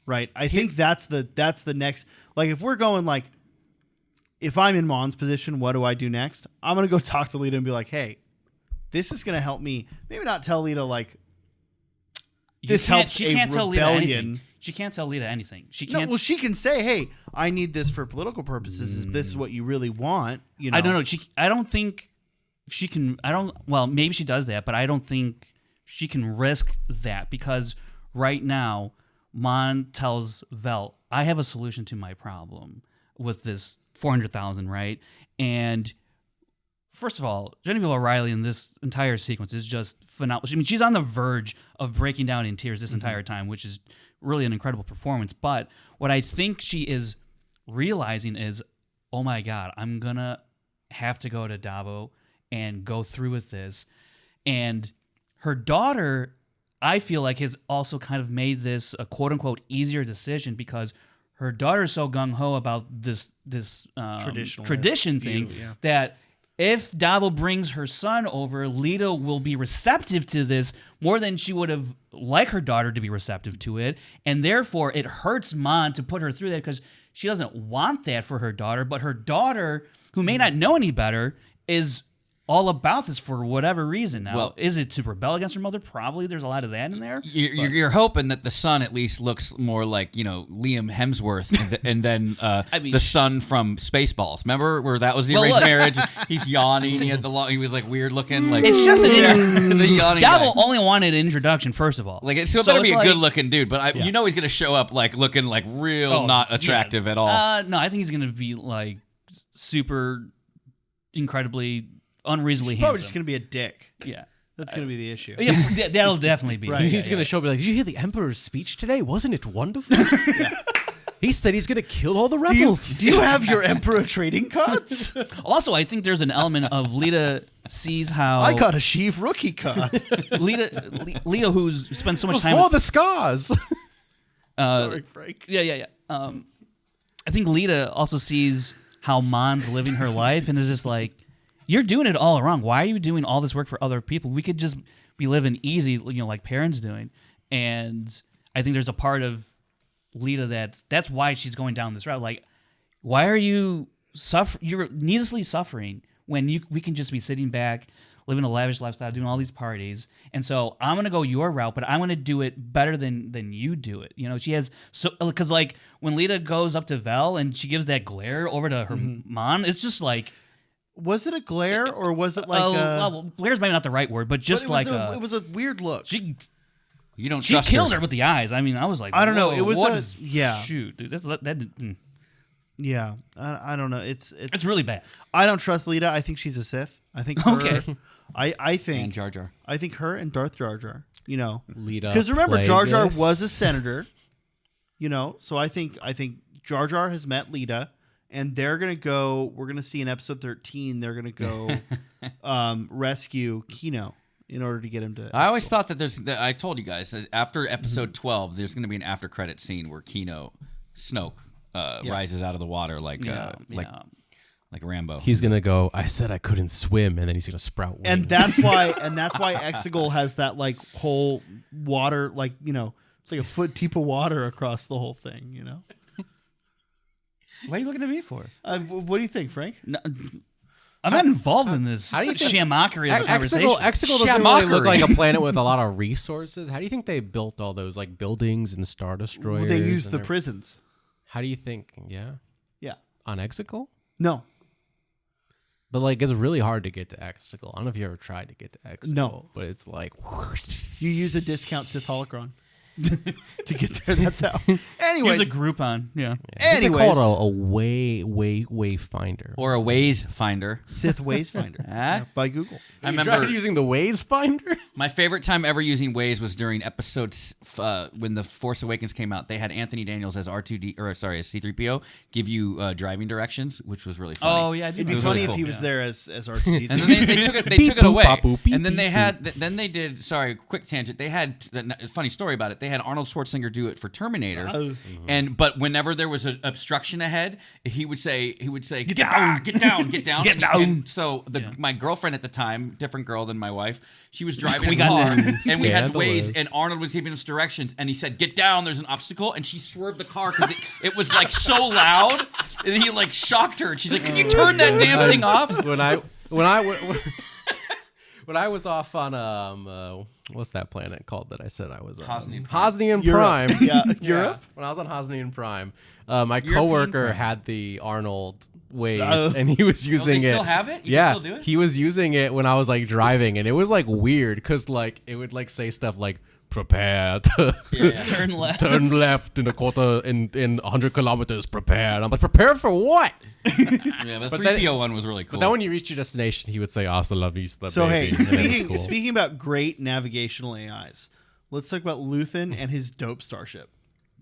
Right? I think that's the next. Like, if we're going, like, if I'm in Mon's position, what do I do next? I'm going to go talk to Lita and be like, hey, this is going to help me. Maybe not tell Lita, like, this helps a rebellion. She can't tell Lita anything. She can't. No, well, she can say, "Hey, I need this for political purposes. If this is what you really want." I don't know. I don't think she can. Well, maybe she does that, but I don't think she can risk that, because right now, Mon tells Vel, "I have a solution to my problem with this 400,000, right?" And first of all, Genevieve O'Reilly in this entire sequence is just phenomenal. I mean, she's on the verge of breaking down in tears this entire time, which is really an incredible performance. But what I think she is realizing is, oh my God, I'm going to have to go to Dabo and go through with this. And her daughter, I feel like, has also kind of made this a quote unquote easier decision, because her daughter's so gung-ho about this tradition thing that if Davo brings her son over, Lita will be receptive to this more than she would have liked her daughter to be receptive to it. And therefore, it hurts Mon to put her through that, because she doesn't want that for her daughter. But her daughter, who may not know any better, is all about this for whatever reason. Now, is it to rebel against her mother? Probably. There's a lot of that in there. You're hoping that the son at least looks more like, Liam Hemsworth and then the son from Spaceballs. Remember where that was the arranged marriage? He's yawning. He was like weird looking. Like, it's just the yawning. Dabo only wanted an introduction, first of all. Like, so better be a good looking dude, but he's going to show up like looking like real not attractive at all. No, I think he's going to be like super incredibly unreasonably He's handsome. probably just going to be a dick. Yeah. That's going to be the issue. Yeah, that'll definitely be. Right. He's going to show up like, did you hear the Emperor's speech today? Wasn't it wonderful? He said he's going to kill all the rebels. Do you have your Emperor trading cards? Also, I think there's an element of Lita sees how... I got a Sheev rookie card. Lita, who's spent so much time... Before the scars. Sorry, Frank. Yeah. I think Lita also sees how Mon's living her life and is just like, you're doing it all wrong. Why are you doing all this work for other people? We could just be living easy, like Perrin's doing. And I think there's a part of Lita that's why she's going down this route. Like, why are you you're needlessly suffering when we can just be sitting back, living a lavish lifestyle, doing all these parties. And so I'm going to go your route, but I'm going to do it better than you do it. She has because like when Lita goes up to Vel and she gives that glare over to her Mon, it's just like, was it a glare or was it like well, glare's maybe not the right word, but just it was a weird look. She trust killed her with the eyes. I mean, I was like, I don't know. It was shoot, dude. Yeah, I don't know. It's really bad. I don't trust Lita. I think she's a Sith. I think her, Okay. I think And Jar Jar. I think her and Darth Jar Jar. Lita Because remember, Jar Jar Plagueis. was a senator. So I think Jar Jar has met Lita, and they're gonna go. We're gonna see in episode 13. They're gonna go rescue Kino in order to get him to. I always thought that I told you guys that after episode 12, there's going to be an after credit scene where Snoke rises out of the water like Rambo. He's gonna go. I said I couldn't swim, and then he's gonna sprout wings. And that's why Exegol has that like whole water, like it's like a foot deep of water across the whole thing. What are you looking at me for? What do you think, Frank? No, I'm not involved in this how do you think- shamockery of the conversation. Exegol doesn't really look like a planet with a lot of resources. How do you think they built all those like buildings and Star Destroyers? They use and the prisons. How do you think? Yeah, Yeah. on Exegol. No. But like, it's really hard to get to Exegol. I don't know if you ever tried to get to Exegol. No. But it's like, You use a discount Sith holocron to get there. That's how. Anyways, Here's a Groupon. Yeah. they anyways, call it a way finder. Or a Waze finder. Sith Ways Finder by Google. I remember using the Waze finder. my favorite time ever using Waze was during episode when The Force Awakens came out. They had Anthony Daniels as as C-3PO give you driving directions, which was really funny. Oh yeah, It'd be was funny really if he cool. was there as R2D2. And then they took it. They Beep, took it boop, away. bop, boop, beep, And then they beep, had. Then they did. Sorry, quick tangent. They had a funny story about it. They had Arnold Schwarzenegger do it for Terminator. But whenever there was an obstruction ahead, he would say, "Get down, get down, get down, Get down." And so my girlfriend at the time, different girl than my wife, she was driving We a got car, there. and we had Scandalous. Waze, and Arnold was giving us directions, and he said, "Get down, there's an obstacle," and she swerved the car because it was like so loud, and he like shocked her. And she's like, "Can you turn that damn thing off?" When I was off on what's that planet called that I said I was on? Hosnian Hosnian Europe. Prime. Yeah, Europe. When I was on Hosnian Prime, my coworker Prime. had the Arnold Waze, and he was using it. still have it? You can yeah, still do it? he was using it when I was like driving, and it was like weird because like it would like say stuff like prepare to Turn left. turn left in a quarter in 100 kilometers. Prepare. And I'm like, prepare for what? Yeah, the But then- 3PO one was really cool. But then when you reach your destination, he would say "Hasta la vista." So baby," hey, and it was speaking cool. speaking about great navigational AIs, let's talk about Luthen and his dope starship.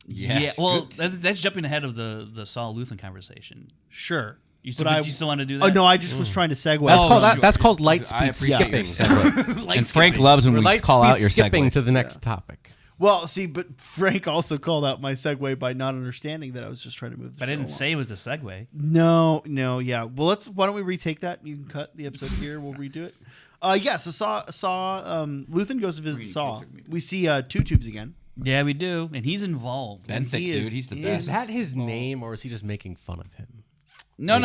Yeah. Well, that's jumping ahead of the Saul Luthen conversation. Sure. You But still want to do Oh that? no, I just was trying to segue. That's Oh, called sure. that's called light I speed appreciate skipping. your segue. And Frank loves when we Light call speed out your skipping segues. to the next topic. Well, see, but Frank also called out my segue by not understanding that I was just trying to move the But I show didn't along. say it was a segue. No, yeah. Well, why don't we retake that? You can cut the episode here. We'll redo it. So Saw Luthen goes to visit Saw. We see two tubes again. Yeah, we do, and he's involved. Benthic, He is- dude, he's the he best. Is that his name, or is he just making fun of him? No,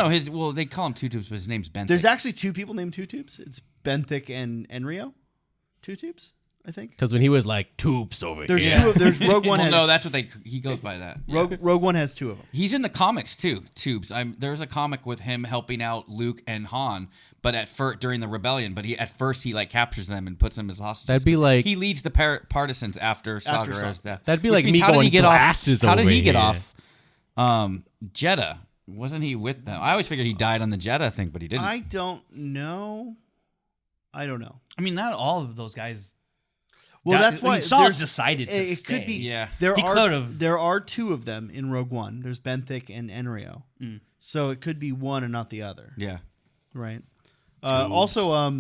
they call him Two Tubes, but his name's Benthic. There's actually two people named Two Tubes. It's Benthic and Enrio. Two Tubes, I think. Because when he was like tubes over There's here, two. There's Rogue One. well, has, no, that's what he goes by that. Yeah. Rogue One has two of them. He's in the comics too, Tubes. There's a comic with him helping out Luke and Han, but during the rebellion. But at first he like captures them and puts them as hostages. That'd be 'cause like- he leads the partisans after Saw Gerrera's death. That'd be Which like means me how did going he get off? glasses How did over he get here. off? Jeddah. Wasn't he with them? I always figured he died on the Jeddah thing, but he didn't. I don't know. I mean, not all of those guys. Well, That- that's I mean, why Saul there's- decided to It stay. could be. Yeah. There He are could've. there are two of them in Rogue One. There's Benthic and Enrio. So it could be one and not the other. yeah. Right. Also,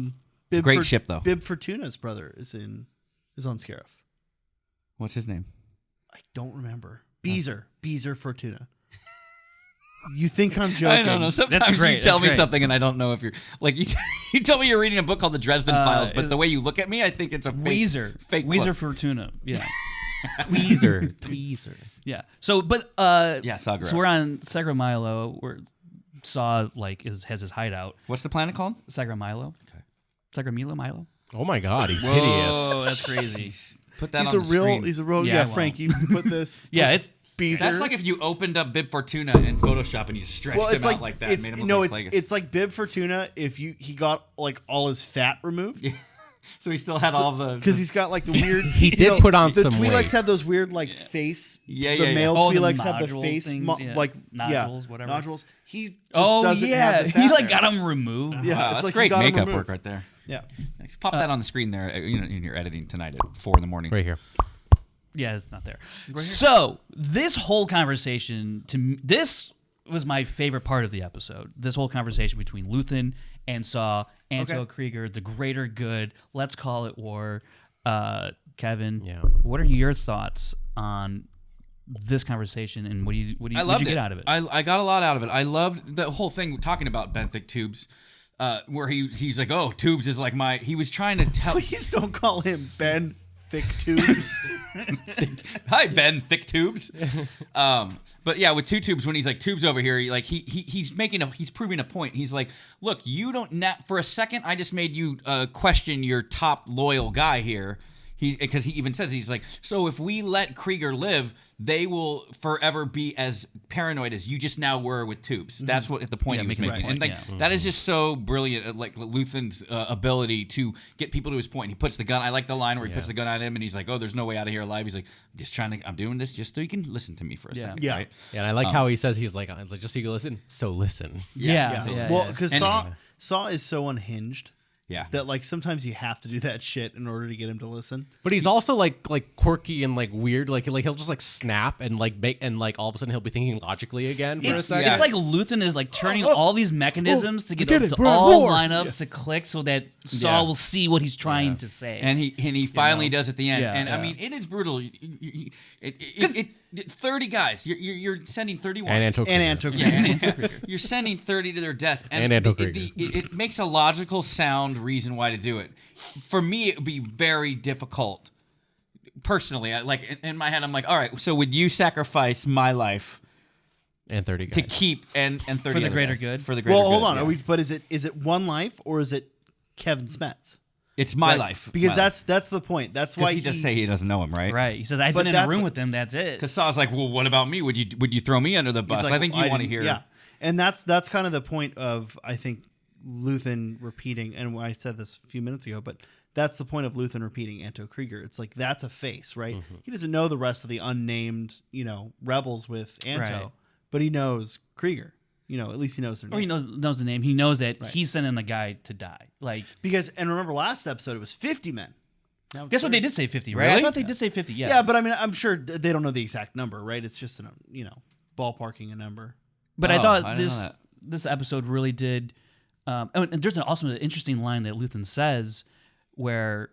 Bib Great ship, though. Bib Fortuna's brother is on Scarif. What's his name? I don't remember. Beezer Fortuna. You think I'm joking? I don't know. Sometimes great, you tell that's me great. something and I don't know if you're like you told me you're reading a book called The Dresden Files, but the way you look at me, I think it's a fake Weezer book. Fortuna. Yeah. Tweezer. Yeah. So, but Yeah, Saw Gerrera. so we're on Sagramilo, where Saw has his hideout. What's the planet called? Sagramilo. Okay. Sagramilo. Oh my God, he's hideous. Oh, that's crazy. Put that He's on a the real. screen. He's a real. Yeah, Yeah, I won't. Frank, you can put this. Yeah, it's Beezer. That's like if you opened up Bib Fortuna in Photoshop and you stretched him out like that. It's and made him no, look like it's like Bib Fortuna if he got like all his fat removed. So he still had all the because he's got like the weird. He did put on the some Twi'leks weight. have those weird like face. Yeah, the yeah, male Oh, the Twi'leks have the nodule face things, like nodules, whatever. nodules. He just Oh doesn't yeah, have the he fat like there. got him removed. Yeah, Wow, it's that's like he great got him makeup removed. work right there. Yeah. Just pop that on the screen there. In your editing tonight at 4 a.m. Right here. Yeah, it's not there. So this whole conversation, this was my favorite part of the episode. This whole conversation between Luthen and Saw, Anto Krieger, the greater good. Let's call it war. Kevin, what are your thoughts on this conversation, and what did you get out of it? I got a lot out of it. I loved the whole thing talking about benthic tubes, where he's like, oh, tubes is like my. He was trying to tell. Please don't call him Ben Thick Tubes. Hi, Ben Thick Tubes. But yeah, with two tubes, when he's like tubes over here, he's proving a point. He's like, look, you don't for a second. I just made you question your top loyal guy here. Because he even says, he's like, so if we let Krieger live, they will forever be as paranoid as you just now were with tubes. That's what the point he was making. And that is just so brilliant, like Luthen's ability to get people to his point. He puts the gun. I like the line where he puts the gun at him, and he's like, oh, there's no way out of here alive. He's like, I'm doing this just so you can listen to me for a second. Yeah. Right? Yeah, and I like how he says it's like just so you can listen. So listen. Yeah. Well, because Saw is so unhinged. Yeah. That like sometimes you have to do that shit in order to get him to listen. But he's also like quirky and like weird. Like he'll just like snap and like make and like all of a sudden he'll be thinking logically again for a second. It's like Luthen is like turning all these mechanisms to get get them it, to we're at all war. line up to click so that Saul will see what he's trying to say. And he finally does at the end. Yeah, and I yeah. mean, it is brutal. 30 guys. You're sending 31. And Anto Krieger. You're sending 30 to their death. And Anto Krieger. It makes a logical, sound reason why to do it. For me, it would be very difficult. Personally, in my head, I'm like, all right, so would you sacrifice my life And 30 guys. to keep and 30 For the other greater guys? good? For the greater Well, good. hold on. yeah. But is it one life or is it Kevin Smets? It's my life. Because My life. that's the point. That's why he just say he doesn't know him, right? Right. He says, I've But been in a that's- room with them, that's it. Because Saw's like, well, what about me? Would you throw me under the bus? He's like, I think you want to hear. Yeah, and that's kind of the point of I think Luthen repeating, and I said this a few minutes ago, but that's the point of Luthen repeating Anto Krieger. It's like that's a face, right? He doesn't know the rest of the unnamed, rebels with Anto, Right. but he knows Krieger. At least he knows their name. Or he knows the name. He knows that he's sending a guy to die. Like And remember last episode it was 50 men. Now it's that's what 30. they did say 50, right? I Really? thought they did say 50. Yes. Yeah, but I mean, I'm sure they don't know the exact number, right? It's just ballparking a number. But I Oh, I thought didn't know that. this episode really did. And there's also an interesting line that Luthen says where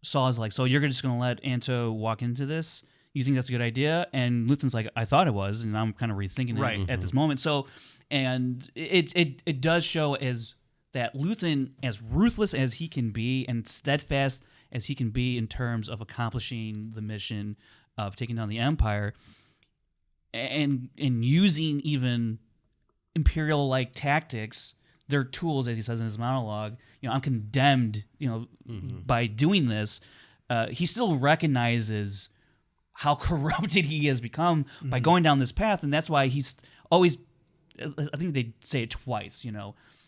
Saw's like, "So you're just going to let Anto walk into this? You think that's a good idea?" And Luthen's like, "I thought it was," and I'm kind of rethinking it at this moment. So, and it does show as that Luthen, as ruthless as he can be and steadfast as he can be in terms of accomplishing the mission of taking down the Empire, and using even Imperial-like tactics, their tools, as he says in his monologue. I'm condemned, by doing this. He still recognizes how corrupted he has become by going down this path, and that's why he's always. I think they say it twice.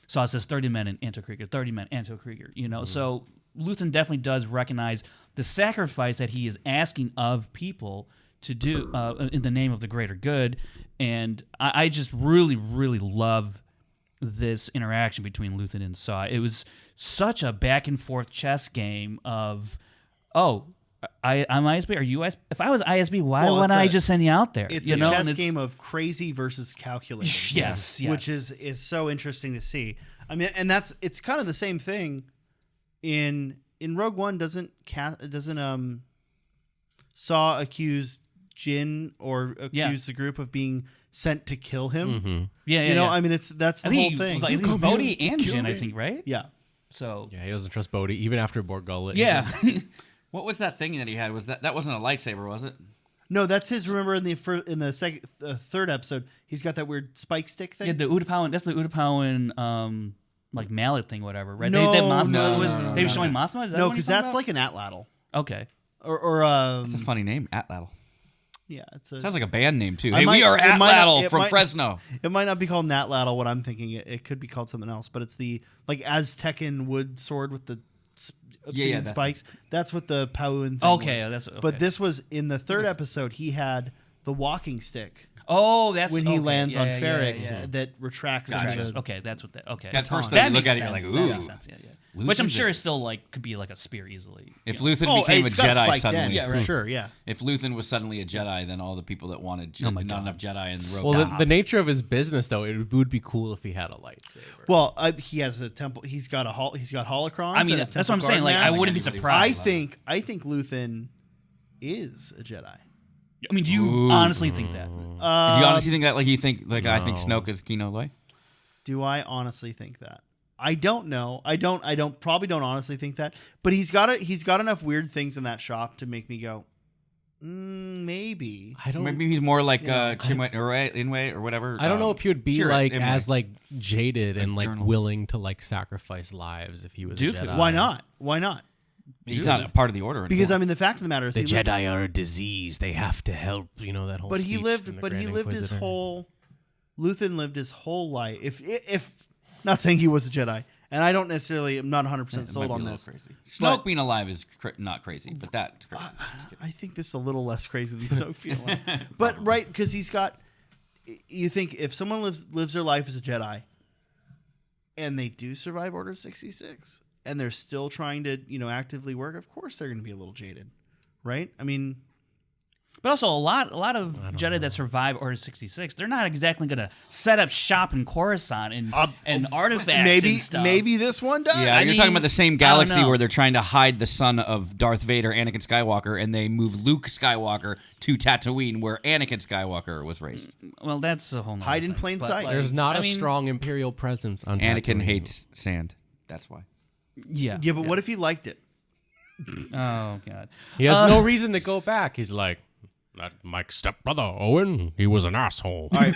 So it says 30 men in Anto Krieger, 30 men Anto Krieger. So Luthen definitely does recognize the sacrifice that he is asking of people to do in the name of the greater good, and I just really, really love this interaction between Luthen and Saw. It was such a back and forth chess game of, I'm ISB, are you ISB? If I was ISB, why wouldn't I just send you out there? It's a chess game of crazy versus calculating. Yes. Which is so interesting to see. I mean, and it's kind of the same thing in Rogue One. Doesn't Saw accuse Jin or accuse the group of being sent to kill him? Yeah. I mean, that's the I whole think thing. I think Bodhi and Jin, I think, right? Yeah. So Yeah, he doesn't trust Bodhi even after Borg Gullet. yeah. What was that thing that he had? That wasn't a lightsaber, was it? No, that's his. Remember in the third episode, he's got that weird spike stick thing. Yeah, the Utapawan, that's the Utapawan like mallet thing, whatever, right? No, They were no, showing Mothma? Is that no, what because he's talking that's about? like an atlatl. Okay. Or It's a funny name, Atlatl. yeah, it's a. Sounds like a band name too. I Hey, might- we are it might not- Atlatl it from might- Fresno. It might not be called Natlatl. What I'm thinking, it could be called something else. But it's the like Aztecan wood sword with the obsidian that's spikes. That's what the Pauin thing Okay, was. that's okay. But this was in the third episode. He had the walking stick Oh, that's when he okay. lands Yeah, on yeah, Ferrix yeah. that retracts Gotcha. into the Okay, that's what that. Okay, At first, that you look makes at it, you're sense. like, That ooh. makes sense. Yeah, yeah. Which I'm Luthen's sure a- is still like could be like a spear easily. If you know. Luthen became a it's got Jedi spiked suddenly, end, Yeah, for right. sure. Yeah. if Luthen was suddenly a Jedi, then all the people that wanted Oh my not God. enough Jedi and Well, wrote the nature of his business, though, it would be cool if he had a lightsaber. Well, he has a temple. He's got he's got holocrons. I mean, and a that's what temple I'm saying. guard Like, I mask. wouldn't be I surprised. I think Luthen is a Jedi. I mean, do you honestly think that? Do you honestly think that? Like you think? Like I think Snoke is Kino Loy. Do I honestly think that? I don't know. I probably don't honestly think that. But he's got enough weird things in that shop to make me go, maybe. I don't. Maybe he's more like Chimway or Inway or whatever. I don't know if he would be Sure, like anyway. as like jaded and like journal. willing to like sacrifice lives if he was Duke, a Jedi. Why not? Why not? He's not a part of the Order. Because anymore. I mean, the fact of the matter is, The he lived, Jedi are a disease. They have to help. You know that whole. but he speech lived, from the but he Grand lived his Inquisitor. whole. Luthen lived his whole life. If not saying he was a Jedi, and I don't necessarily, I'm not 100% It might be sold a on little this. Crazy. Snoke being alive is not crazy, but that's crazy. I think this is a little less crazy than Snoke feeling like. But right, because he's got. You think if someone lives their life as a Jedi, and they do survive Order 66, and they're still trying to actively work, of course they're going to be a little jaded, right? I mean, But also, a lot of Jedi that survive Order 66, they're not exactly going to set up shop in Coruscant and artifacts and stuff. maybe this one does. Yeah, I you're talking mean, about the same I don't galaxy know. where they're trying to hide the son of Darth Vader, Anakin Skywalker, and they move Luke Skywalker to Tatooine, where Anakin Skywalker was raised. Well, that's a whole nother Hide in thing. plain But, sight. like, There's not I a mean, strong Imperial presence on Anakin Tatooine. hates sand. That's why. Yeah. Yeah, but what if he liked it? Oh, God. He has no reason to go back. He's like, that Mike's stepbrother Owen. He was an asshole. All right.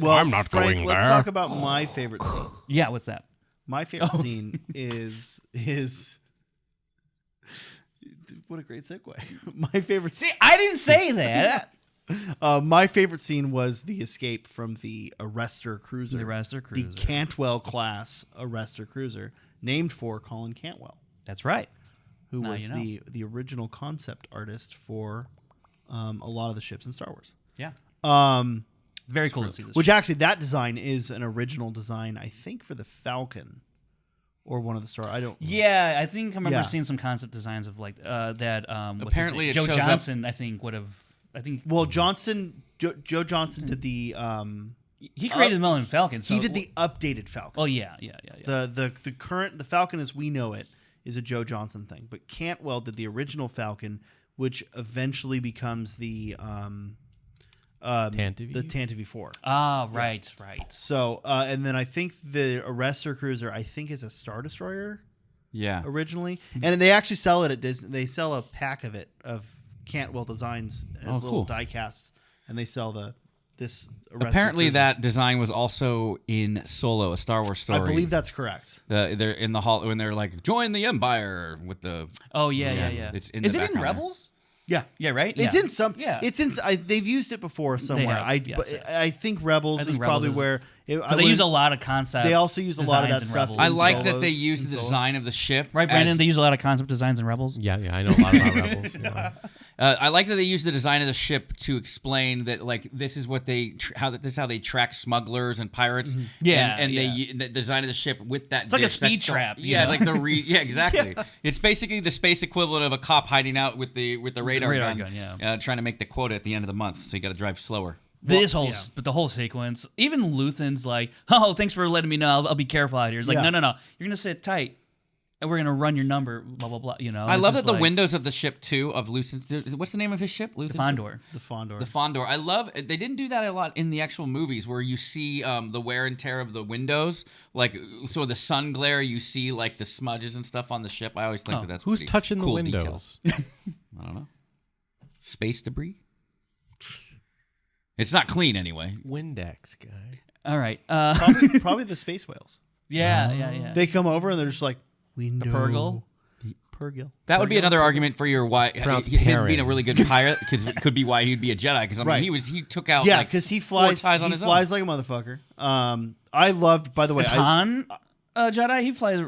Well, I'm not Frank, going let's there. talk about my favorite scene. Yeah, what's that? My favorite scene is what a great segue. My favorite See, I didn't say that. my favorite scene was the escape from the Arrestor cruiser. The Arrestor cruiser. The Cantwell class Arrestor cruiser, named for Colin Cantwell, That's right. who Now was you know. the original concept artist for a lot of the ships in Star Wars. Yeah. Um, Very cool to see this. which actually, that design is an original design, I think, for the Falcon or one of the Star. I don't. Yeah, I think I remember Yeah. seeing some concept designs of like that. What's Apparently his it name? Joe shows up- Johnson, I think, would have. I think Well, Joe Johnson did the he created the Millennium Falcon. So he did the updated Falcon. Oh yeah. The current Falcon as we know it is a Joe Johnson thing, but Cantwell did the original Falcon, which eventually becomes the Tantive? the Tantive 4. Ah, right. So and then I think the Arrestor cruiser is a Star Destroyer Yeah. originally, and they actually sell it at Disney. They sell a pack of it of Cantwell designs as little cool. die casts, and they sell this. Arrestor Apparently, cruiser. that design was also in Solo, a Star Wars story. I believe that's correct. They're in the hall when they're like, "Join the Empire" with the. Oh yeah. It's in Is the it in background there. Rebels? Yeah. Yeah, right. It's Yeah. in some. Yeah. It's in. They've used it before somewhere. have, But yes. I think Rebels I think is Rebels probably is- where. Because they use a lot of concept. They also use a lot of designs that in stuff. Rebels. I in like that Solos they and used the Solo. design of the ship. Right, Brandon. as- They use a lot of concept designs in Rebels. Yeah, I know a lot about Rebels. Yeah. I like that they use the design of the ship to explain that, like, this is what they this is how they track smugglers and pirates. Yeah, and yeah. the design of the ship with that. It's like a disc, that's speed still- trap, you Yeah, know? like yeah, exactly. It's basically the space equivalent of a cop hiding out with the radar, radar gun, yeah. trying to make the quota at the end of the month. So you got to drive slower. But the whole sequence, even Luthen's like, "Oh, thanks for letting me know. I'll be careful out here." It's like, Yeah. no, you're gonna sit tight, and we're gonna run your number. Blah blah blah. You know. I It's love just that the like, windows of the ship too of Luthen's. What's the name of his ship? Luthen's ship? Fondor. The Fondor. The Fondor. I love. They didn't do that a lot in the actual movies, where you see the wear and tear of the windows, like so the sun glare. You see like the smudges and stuff on the ship. I always think that's Who's pretty touching the cool windows? details. I don't know. Space debris. It's not clean anyway. Windex guy. All right. probably the space whales. Yeah. They come over and they're just like, we know. Purgle? Purgle. That would be another argument for your why pronounced him Perrin. being a really good pirate could be why he'd be a Jedi, because I mean Right. he took out Yeah, like because he 4 flies. ties on He his flies own. like a motherfucker. I loved. By the way, Is Han a Jedi? He flies.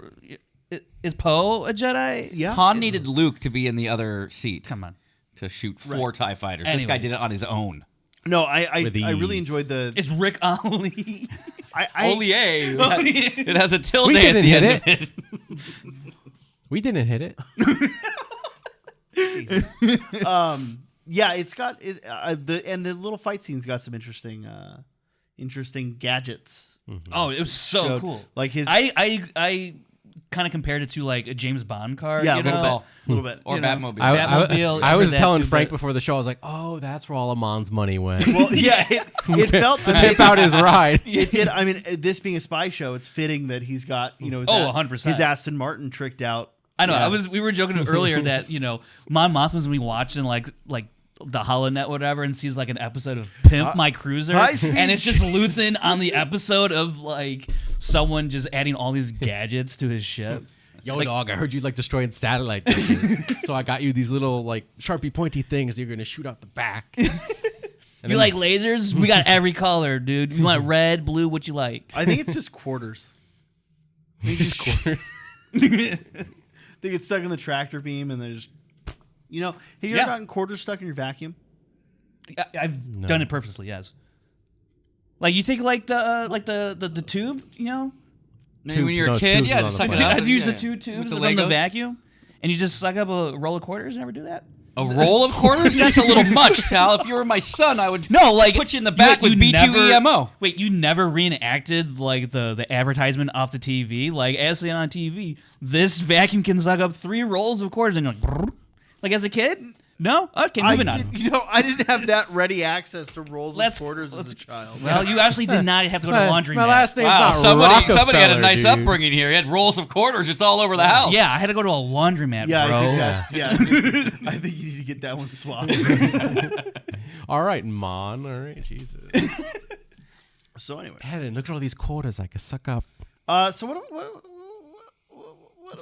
is Poe a Jedi? Yeah. Han needed Luke to be in the other seat. Come on. To shoot 4 TIE fighters. This guy did it on his own. No, I With really ease. enjoyed the. It's Rick Ollie. Olier. It has a tilde We at didn't the hit end it. of it. We didn't hit it. Yeah, it's got the little fight scenes got some interesting gadgets. Oh, it was so Showed, cool. like his I kind of compared it to like a James Bond card. yeah, you a little know? bit, a little bit. Or You know. Batmobile. Batmobile, I was that telling too, Frank but- before the show, I was like, oh, that's where all Amon's money went. Well, yeah, it felt. I mean, Pimp out his ride. it did. I mean, this being a spy show, it's fitting that he's got his 100%. his Aston Martin tricked out. I know. We were joking earlier that Mon Mothma's gonna be watching like the HoloNet whatever and sees like an episode of Pimp My Cruiser, high-speed and it's just Luthen on the episode of like someone just adding all these gadgets to his ship. Yo, dog, I heard you like destroying satellite dishes. So I got you these little like Sharpie pointy things that you're going to shoot out the back. You like lasers? We got every color, dude. You want red, blue? What you like? I think it's just quarters. Just quarters. They get stuck in the tractor beam and they just, have you ever Yeah. gotten quarters stuck in your vacuum? I've done it purposely. Yes. Like you think like the tube, Maybe when you're a kid, tubes yeah, on just the suck it bottom. up. I'd use the Yeah. 2 With tubes the from the Legos. vacuum, and you just suck up a roll of quarters. Never do that. A roll of quarters? That's a little much, pal. If you were my son, I would put you in the back with B2EMO. Wait, you never reenacted like the advertisement off the TV? Like as seen on TV, this vacuum can suck up 3 rolls of quarters, and you're like, brrr. Like as a kid? No? Okay, moving on. I didn't have that ready access to rolls Let's- of quarters as a child. Well, you actually did not have to go to the laundry. My last name's Wow, not somebody had a Rockefeller, nice dude. upbringing here. He had rolls of quarters. It's all over the house. Yeah, I had to go to a laundromat, Yeah, bro. I think that's I think you need to get that one swapped. All right, Mon. All right, Jesus. So anyway, Heaven, look at all these quarters I can suck up. so what do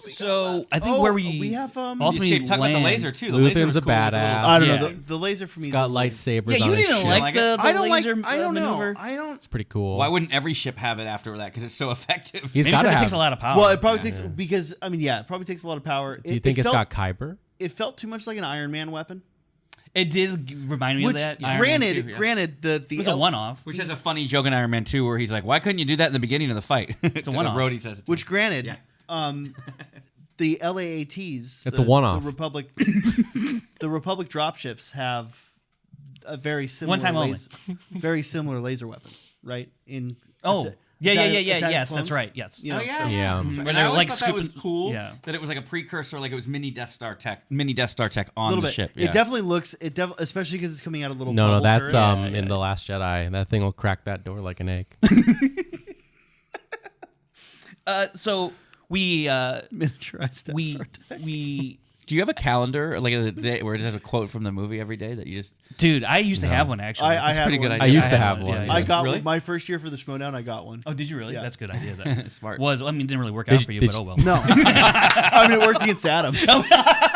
we So got? I think where we have You ultimately escaped talking about the land- laser, too. The Luthen's laser was a cool with the badass. little- I don't Yeah. know. The laser for me He's is got a little- lightsabers Yeah, on you his didn't ship. like Like the I don't laser like. I don't maneuver. know. I don't. It's pretty cool. Why wouldn't every ship have it after that? Because it's so effective. He's Maybe got to because it have. takes a lot of power. Well, it probably takes because it probably takes a lot of power. Do you think it's got Kyber? It felt too much like an Iron Man weapon. It did remind me Which, of that. Iron Man granted, 2, yeah. granted, the It was a one-off. Which has a funny joke in Iron Man 2 where he's like, why couldn't you do that in the beginning of the fight? It's a one-off. Rhodey says it. Which, granted, Yeah. the LAATs, It's a one-off. The Republic, the Republic dropships have a very similar, One time only. very similar laser weapon, right? In Oh, yeah, Attack- yes, Attack that's clones? right. Yes. You know, Oh yeah, so- Yeah. And Where I they're, always like, thought that was scooping- cool. yeah. That it was like a precursor, like it was mini Death Star tech on a little the bit. ship. It definitely looks. Especially because it's coming out of little. No, bubble that's turrets. in The Last Jedi. That thing will crack that door like an egg. So we miniaturized Death we Star tech. we Do you have a calendar, like a day where it has a quote from the movie every day that you just? dude, I used to have one actually. I That's had pretty one. good I idea. used to had have one, one. yeah, I yeah. got Really? my first year for the Schmodown. I got one. Oh, did you really? Yeah. That's a good idea. That Smart. was. I mean, it didn't really work out for you, did but oh well. No, I mean it worked against Adam.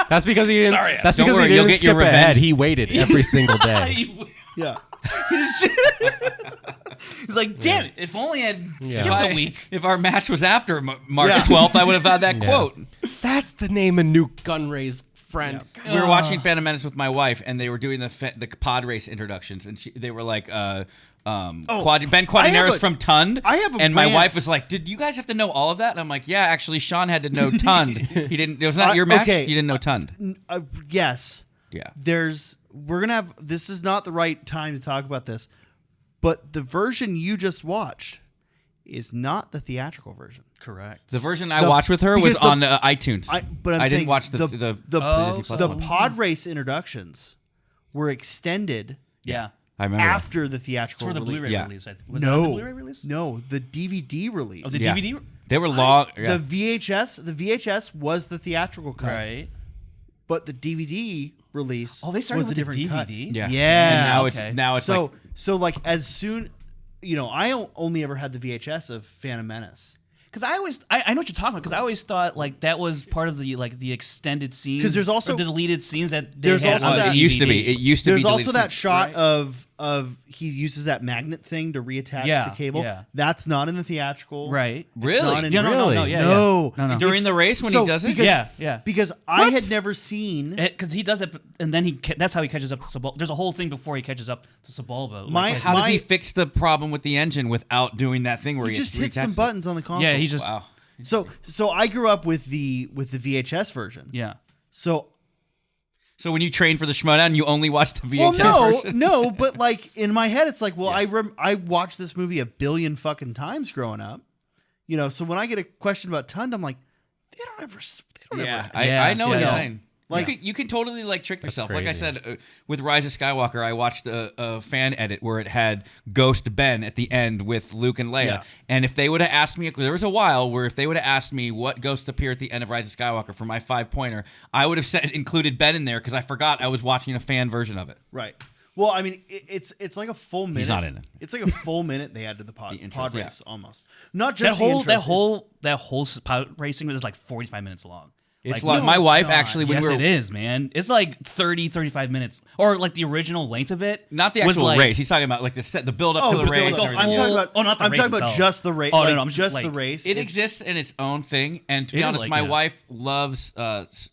That's because he didn't. Sorry, that's don't because worry, he you'll didn't get your skip ahead. revenge. He waited every single day. Yeah, He's like, damn it! If only I'd skipped a week. If our match was after March Yeah. 12th, I would have had that Yeah. quote. That's the name of Nuke Gunray's friend. We were watching Phantom Menace with my wife, and they were doing the pod race introductions, and they were like, Ben Quadinaris from Tund. I have a and my rant. wife was like, "Did you guys have to know all of that?" And I'm like, "Yeah, actually, Sean had to know Tund. He didn't. It was not your match. okay. You didn't know Tund." yes. Yeah. We're gonna have. This is not the right time to talk about this, but the version you just watched is not the theatrical version. Correct. The version I watched with her was because on iTunes. But I'm I saying didn't watch the Disney Plus the one. pod race introductions were extended Yeah. I remember. after the theatrical For the release. Blu-ray Yeah. release. Was No, that the Blu-ray release? no, the DVD release. Oh, the Yeah. DVD. They were long. Yeah. The VHS was the theatrical cut, Right. but the DVD release. Oh, they started was with a the different cut. DVD. yeah. Yeah. And now Okay. it's so like so like as soon, I only ever had the VHS of Phantom Menace. Because I always, I know what you're talking about. Because I always thought like that was part of the extended scenes. 'Cause there's also- or the deleted scenes that they there's had also on the that- it used to DVD. be. It used to There's be. also deleted that scenes. shot of he uses that magnet thing to reattach Yeah, the cable. yeah. That's not in the theatrical. Right. It's Really? not in- Yeah, no, Really? no, yeah, No. yeah. No. During the race when So, he does it? because- Yeah. Because I had never seen Because he does it, and then that's how he catches up to Sebulba. There's a whole thing before he catches up to Sebulba. My- How does he fix the problem with the engine without doing that thing where he he just hits some reattaches it? buttons on the console. yeah, he just Wow. So I grew up with the VHS version. yeah. So So when you train for the Schmodown, you only watch the well, VHS version? no, but like in my head, it's like, well, I watched this movie a billion fucking times growing up, So when I get a question about Tund, I'm like, they don't ever. Yeah, Yeah, I know what yeah, you're no. saying. Like- you can totally trick yourself. Like I crazy. said, with Rise of Skywalker, I watched a fan edit where it had Ghost Ben at the end with Luke and Leia. Yeah. And if they would have asked me, there was a while where if they would have asked me what ghosts appear at the end of Rise of Skywalker for my 5-pointer, I would have included Ben in there because I forgot I was watching a fan version of it. Right. Well, I mean, it's like a full minute. He's not in it. It's like a full minute they add to the pod intro, pod yeah. race almost. Not That just whole the intros, that whole pod racing is like 45 minutes long. It's Like, like my it's wife not. actually when yes, we were it is, man. It's like 30, 35 minutes, or like the original length of it. not the was actual like- race. He's talking about like the build up Oh, to the the race. build-up. and I'm everything. talking about. Oh, not the I'm race talking about itself. just the race. Oh, no, like, no, I'm just just like- the race. It exists in its own thing, and to It be is honest, like my that. wife loves.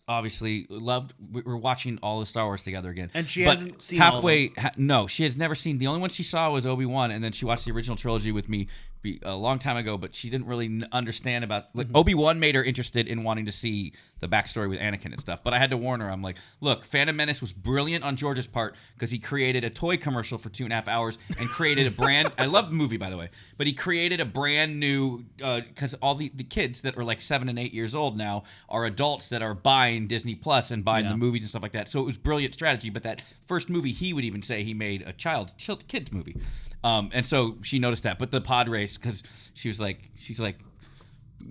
Obviously, loved. We're watching all the Star Wars together again, And she But hasn't seen all of halfway. No, she has never seen. The only one she saw was Obi-Wan, and then she watched the original trilogy with me a long time ago. But she didn't really understand about. Like, Obi-Wan made her interested in wanting to see the backstory with Anakin and stuff. But I had to warn her. I'm like, look, Phantom Menace was brilliant on George's part because he created a toy commercial for 2.5 hours and created a brand. I love the movie, by the way, but he created a brand new because all the kids that are like 7 and 8 years old now are adults that are buying Disney Plus and buying Yeah. the movies and stuff like that. So it was brilliant strategy. But that first movie, he would even say he made a kids movie, and so she noticed that. But the pod race, because she's like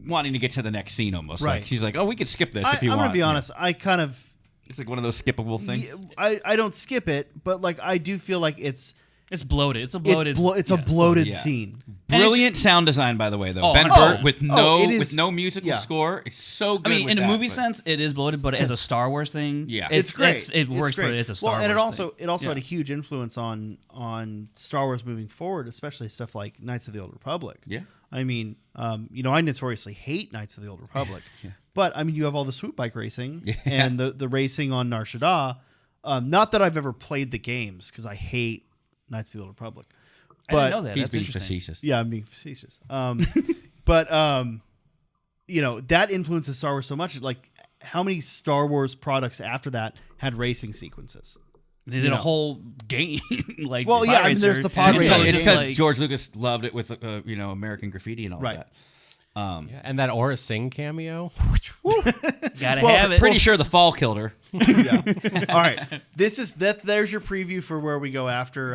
wanting to get to the next scene almost. Right. Like, she's like, oh, we could skip this if you I'm want. gonna be honest. I kind of. It's like one of those skippable things. I don't skip it, but like I do feel like it's bloated. It's a bloated. it's a yeah. bloated Yeah. scene. Brilliant sound design, by the way, though. Oh, Ben 100%. Burt with it is- no musical yeah. score. It's so I good. mean, with in a that, movie but- sense, it is bloated, but as a Star Wars thing, Yeah. It's great. It works great. for it as a Star well, Wars and it also thing. had a huge influence on Star Wars moving forward, especially stuff like Knights of the Old Republic. Yeah. I mean, I notoriously hate Knights of the Old Republic, but I mean, you have all the swoop bike racing and the racing on Nar Shaddaa. Not that I've ever played the games because I hate Knights of the Old Republic. I But didn't know that. He's That's being interesting. facetious. yeah, I'm being facetious. But that influences Star Wars so much. Like, how many Star Wars products after that had racing sequences? They did a whole game. Like, Well, yeah, I mean, there's the pod It's racer. because Like- George Lucas loved it with American Graffiti and all Right. that. Yeah, and that Aura Singh cameo. Gotta have it. Pretty sure the fall killed her. All right, there's your preview for where we go after.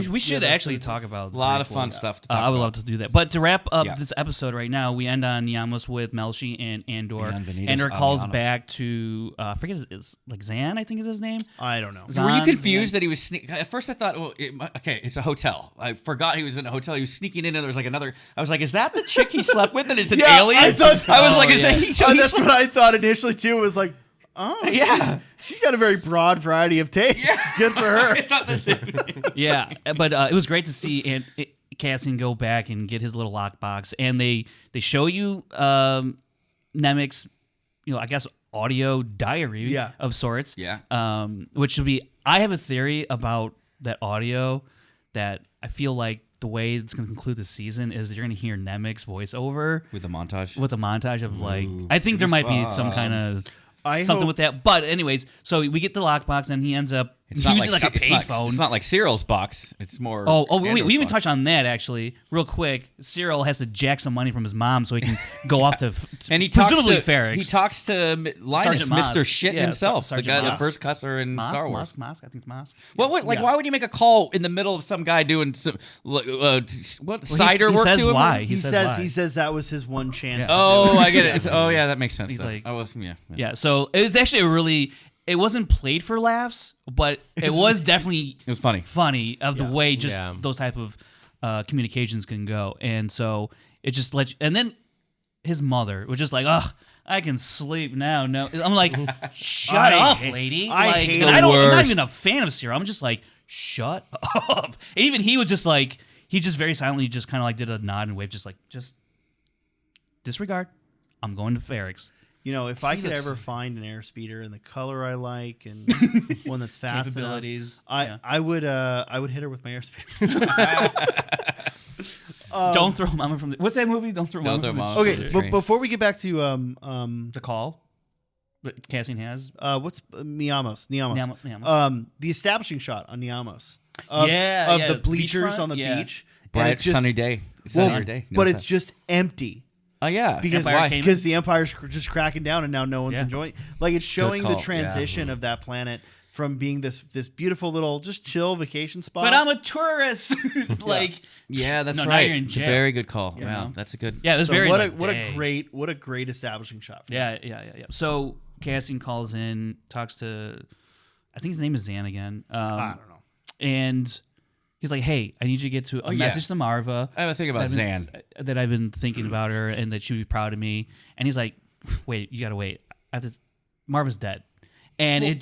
We should actually talk about A lot of prequels. fun stuff to talk I would about. love to do that. But to wrap up Yeah. this episode right now, we end on Yamos with Melshi and Andor. Bienvenidos Andor calls Arianos. back to I forget it's like Zan, I think is his name. I don't know. Were you Zan, confused that he was at first I thought, well, it's a hotel. I forgot he was in a hotel. He was sneaking in and there was like another. I was like, is that the chick he slept with and it's an Yeah, alien? I thought- I was like, Oh, is yeah. that he? So he That's slept- what I thought initially too. Was like, oh, Yeah. she's got a very broad variety of tastes. Good for her. I thought the same thing. Yeah, but it was great to see Cassian go back and get his little lockbox, and they show you Nemec's, I guess audio diary Yeah. of sorts. Yeah. Which should be. I have a theory about that audio that I feel like the way it's going to conclude the season is that you're going to hear Nemec's voiceover With a montage. with a montage of like. I think there might be some kind of. Something with that, but anyways, so we get the lockbox, and he ends up using like a payphone. It's not like Cyril's box. It's more. We Andor's even box. touch on that actually, real quick. Cyril has to jack some money from his mom so he can go off to And he talks presumably to Ferrix. He talks to Linus, Sergeant Mr. Mosk. Shit Yeah, himself, the Sergeant guy, the Mosk. first cusser in Star Wars. Mosk, I think it's Mosk. Why would you make a call in the middle of some guy doing some cider he work says to him? why. He says that was his one chance. Yeah. to do Oh, it. I get it. Oh, yeah, that makes sense. He's then. like- I was, yeah. Yeah, so it's actually a really. It wasn't played for laughs, but it was definitely It was funny. funny of the way just Yeah. those type of communications can go, and so it just let you, and then his mother was just like, ugh, I can sleep now. No, I'm like, shut I up, hate- lady. I like, hate and the I'm not worst. even a fan of Cyril. I'm just like, shut up. And even he was just like, he just very silently just kind of like did a nod and wave, just like, just disregard. I'm going to Ferrix. You know, if I could ever find an airspeeder in the color I like and one that's fast Capabilities, enough, I would hit her with my airspeeder. Don't throw Mama from the... What's that movie? Don't throw Mama from the... Okay, but before we get back to The Call that Cassian has. What's Niamos? The establishing shot on Niamos. Of the bleachers on the beach. Bright, it's just, sunny day. It's a sunny day. But it's just empty. Oh, yeah. Because the Empire's just cracking down and now no one's enjoying. Like, it's showing the transition of that planet from being this beautiful little just chill vacation spot. But I'm a tourist. Like, that's now right. you're in It's a jail. very good call. Yeah. Wow, that's a good. Yeah, it was very. What a great establishing shot. Yeah. So Cassian calls in, talks to, I think his name is Zan again. I don't know. And he's like, "Hey, I need you to get to a message to Marva. I have a thing about Zan. That I've been thinking about her and that she'd be proud of me." And he's like, "Wait, you gotta wait. Marva's dead," and it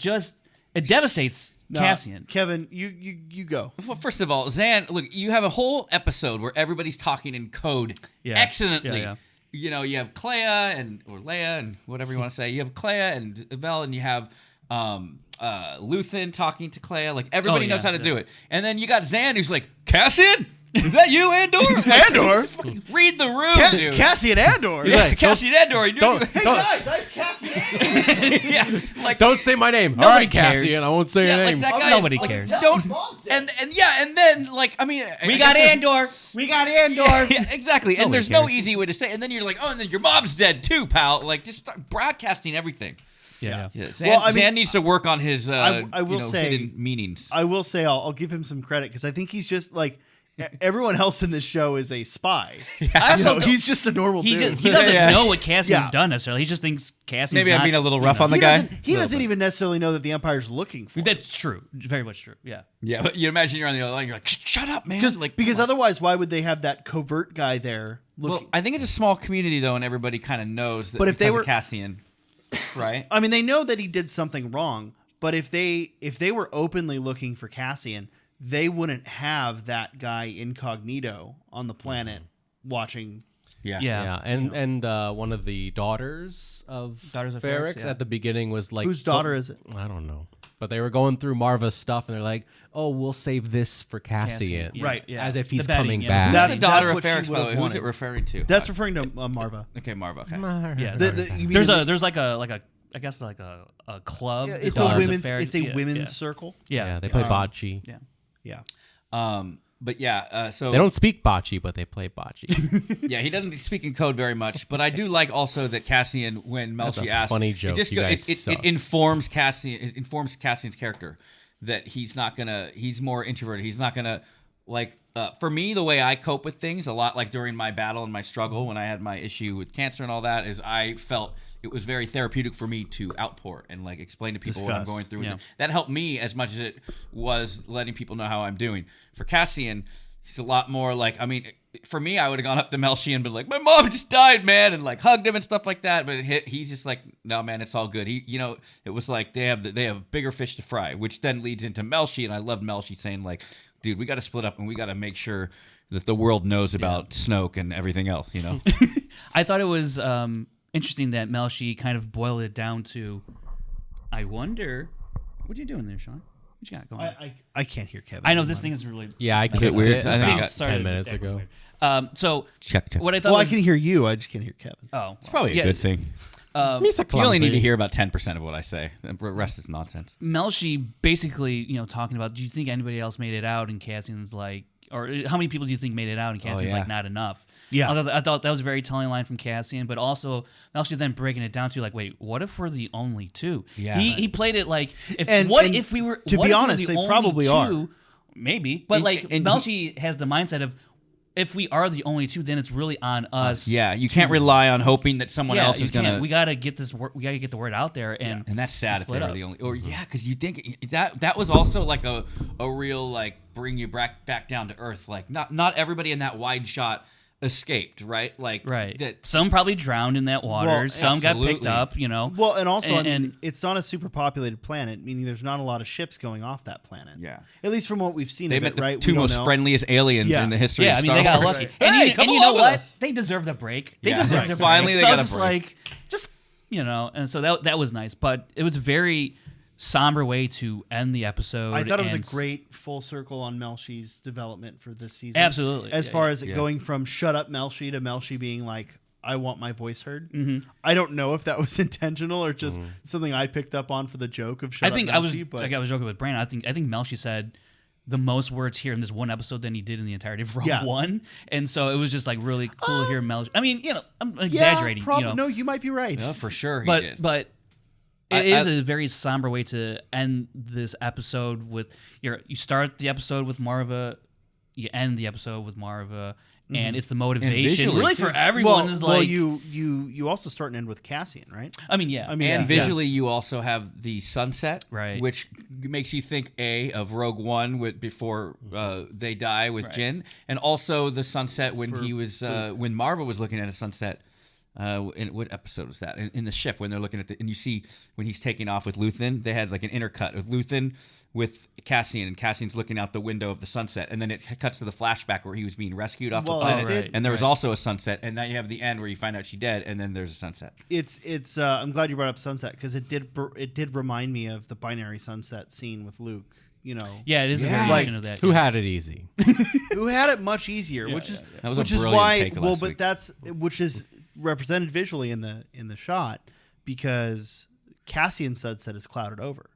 devastates Cassian. Kevin, you go. Well, first of all, Zan, look, you have a whole episode where everybody's talking in code excellently. Yeah. You know, you have Leia and whatever you want to say. You have Clea and Vel, and you have Luthen talking to Clea. Like, everybody knows how to do it. And then you got Zan, who's like, Cassian? Is that you, Andor? Andor? Read the room, dude. Cassian Andor. Yeah, Cassian Andor. Hey guys, I'm Cassian Andor. Like, Don't say my name. All Nobody right, cares. Cassian. I won't say your name. that guy Nobody is, cares. Don't. And then, like, I mean, We got Andor. Yeah, exactly. And Nobody there's no cares. easy way to say it. And then you're like, oh, and then your mom's dead too, pal. Like, just start broadcasting everything. Yeah. Zan needs to work on his I will say hidden meanings. I will say I'll give him some credit because I think he's just like everyone else in this show is a spy. He's just a normal dude. He doesn't know what Cassian's done necessarily. He just thinks Cassian's Maybe not, I'm being a little rough on the guy. He doesn't even necessarily know that the Empire's looking for him. That's true. Very much true. Yeah. Yeah, but you imagine you're on the other line. You're like, shut up, man. Because otherwise, why would they have that covert guy there looking? Well, I think it's a small community though, and everybody kind of knows that. But if they because were of Cassian, right? I mean, they know that he did something wrong. But if they were openly looking for Cassian, they wouldn't have that guy incognito on the planet watching. Yeah. And one of the daughters of Ferrix at the beginning was like, whose daughter is it? I don't know. But they were going through Marva's stuff, and they're like, "Oh, we'll save this for Cassian." Yeah. Right. Yeah. As if he's The betting, coming yeah. back. That's Who's the daughter of what she Ferrix, by the way? would've Who's it wanted. referring to? That's referring to Marva. Okay, Marva. Okay. Yeah. You mean There's like a I guess like a club. Yeah, that it's does a women's. Ferrix. It's a Yeah, women's yeah. circle. Yeah, they play bocce. Yeah. Yeah. But yeah, so They don't speak bocce, but they play bocce. yeah, he doesn't speak in code very much. But I do like also that Cassian, when That's Melshi a asks, funny joke. it just You guys it suck. informs Cassian. It informs Cassian's character that he's more introverted. He's not gonna like. For me, the way I cope with things a lot, like during my battle and my struggle when I had my issue with cancer and all that, is I felt it was very therapeutic for me to outpour and like explain to people what I'm going through. Yeah. That helped me as much as it was letting people know how I'm doing. For Cassian, he's a lot more like, I mean, for me, I would have gone up to Melshi and been like, my mom just died, man, and like hugged him and stuff like that. But he's just like, no, man, it's all good. It was like they have bigger fish to fry, which then leads into Melshi, and I loved Melshi saying like, dude, we got to split up and we got to make sure that the world knows about Snoke and everything else. I thought it was interesting that Melshi kind of boiled it down to, I wonder, what are you doing there, Sean? What you got going on? I can't hear Kevin. I know this thing is really Yeah, I it get weird? it. I think Stopped started 10 minutes acting ago. weird. So Check. what I thought Well, I was, can hear you. I just can't hear Kevin. It's probably a good thing. Misa You only need to clumsy. hear about 10% of what I say. The rest is nonsense. Melshi basically, talking about, do you think anybody else made it out? And Cassian's like, or how many people do you think made it out? And Cassian's yeah. like, not enough. Yeah. I thought that was a very telling line from Cassian, but also Melshi then breaking it down to like, wait, what if we're the only two? Yeah. He played it like, And if we were, to what be if we were honest, the they only probably two? are. Maybe, but And Melshi has the mindset of, if we are the only two, then it's really on us. Yeah, you can't rely on hoping that someone else you is gonna. can't. We gotta get this. We gotta get the word out there, and And that's sad if they split were up. the only. Or because you think that was also like a real like bring you back down to earth. Like not everybody in that wide shot escaped, right? Like Right. that. Some probably drowned in that water. Well, some got picked absolutely. up, you know. Well, and also, I mean, And- it's not a super populated planet, meaning there's not a lot of ships going off that planet. Yeah. At least from what we've seen They of met it, the right? two We don't most know. friendliest aliens Yeah. in the history Yeah, of I mean, Star they got Wars. lucky. Hey, And come you know along with what? us. They deserved a break. They Yeah. deserved Right. a break. Finally, they so got a just break. just, you know, and so that was nice. But it was a very somber way to end the episode. I thought it was and a great full circle on Melshi's development for this season. Absolutely. As Yeah, far yeah. as it going from shut up Melshi to Melshi being like, I want my voice heard. Mm-hmm. I don't know if that was intentional or just something I picked up on for the joke of shut I think up I was Melshi. But like I was joking with Brandon. I think Melshi said the most words here in this one episode than he did in the entirety of Rogue Yeah. One, and so it was just like really cool to hear Melshi. I mean, you know, I'm yeah, exaggerating. probably, you know, no, you might be right. Yeah, for sure he but did. but I- it is I- a very somber way to end this episode with you start the episode with Marva, you end the episode with Marva, and it's the motivation visually, really too. for everyone is like you also start and end with Cassian, right? I mean yeah I mean, And yeah. visually, Yes. you also have the sunset, Right. which makes you think of Rogue One before they die with Right. Jin, and also the sunset when he was when Marva was looking at a sunset. In what episode was that? In the ship when they're looking at and you see when he's taking off with Luthen, they had like an intercut of Luthen with Cassian, and Cassian's looking out the window of the sunset, and then it cuts to the flashback where he was being rescued off Well, the planet, it did- and there was also a sunset, and now you have the end where you find out she's dead, and then there's a sunset. It's I'm glad you brought up sunset because it did remind me of the binary sunset scene with Luke. You know, yeah it is a Yeah. variation of that. Who had it easy? who had it much easier, which is That was a which is brilliant why take well, last but week. that's which is represented visually in the shot because Cassian's sunset is clouded over,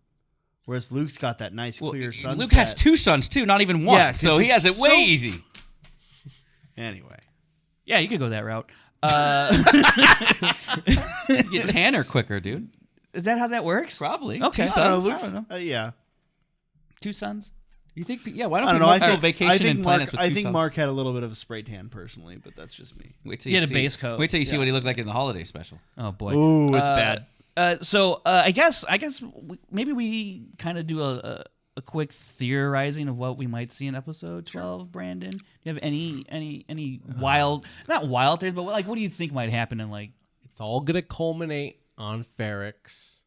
whereas Luke's got that nice clear sunset. Luke has two sons too, not even one, Yeah, 'cause so he it's has it way so- easy. Anyway, Yeah, you could go that route. You get tanner quicker, dude. Is that how that works? Probably. Okay. Two I don't know, sons. Luke's, don't know. yeah. Two sons. You think? Yeah. Why don't, I don't know. people I go think vacation I think in planets Mark, with I two think sons? Mark had a little bit of a spray tan personally, but that's just me. Wait till He you had a see, base coat. Wait till you see what he looked like in the holiday special. Oh boy. Ooh, it's bad. So I guess maybe we kind of do a quick theorizing of what we might see in episode 12. Brandon, do you have any wild, not wild theories, but what do you think might happen in like? It's all gonna culminate on Ferrix.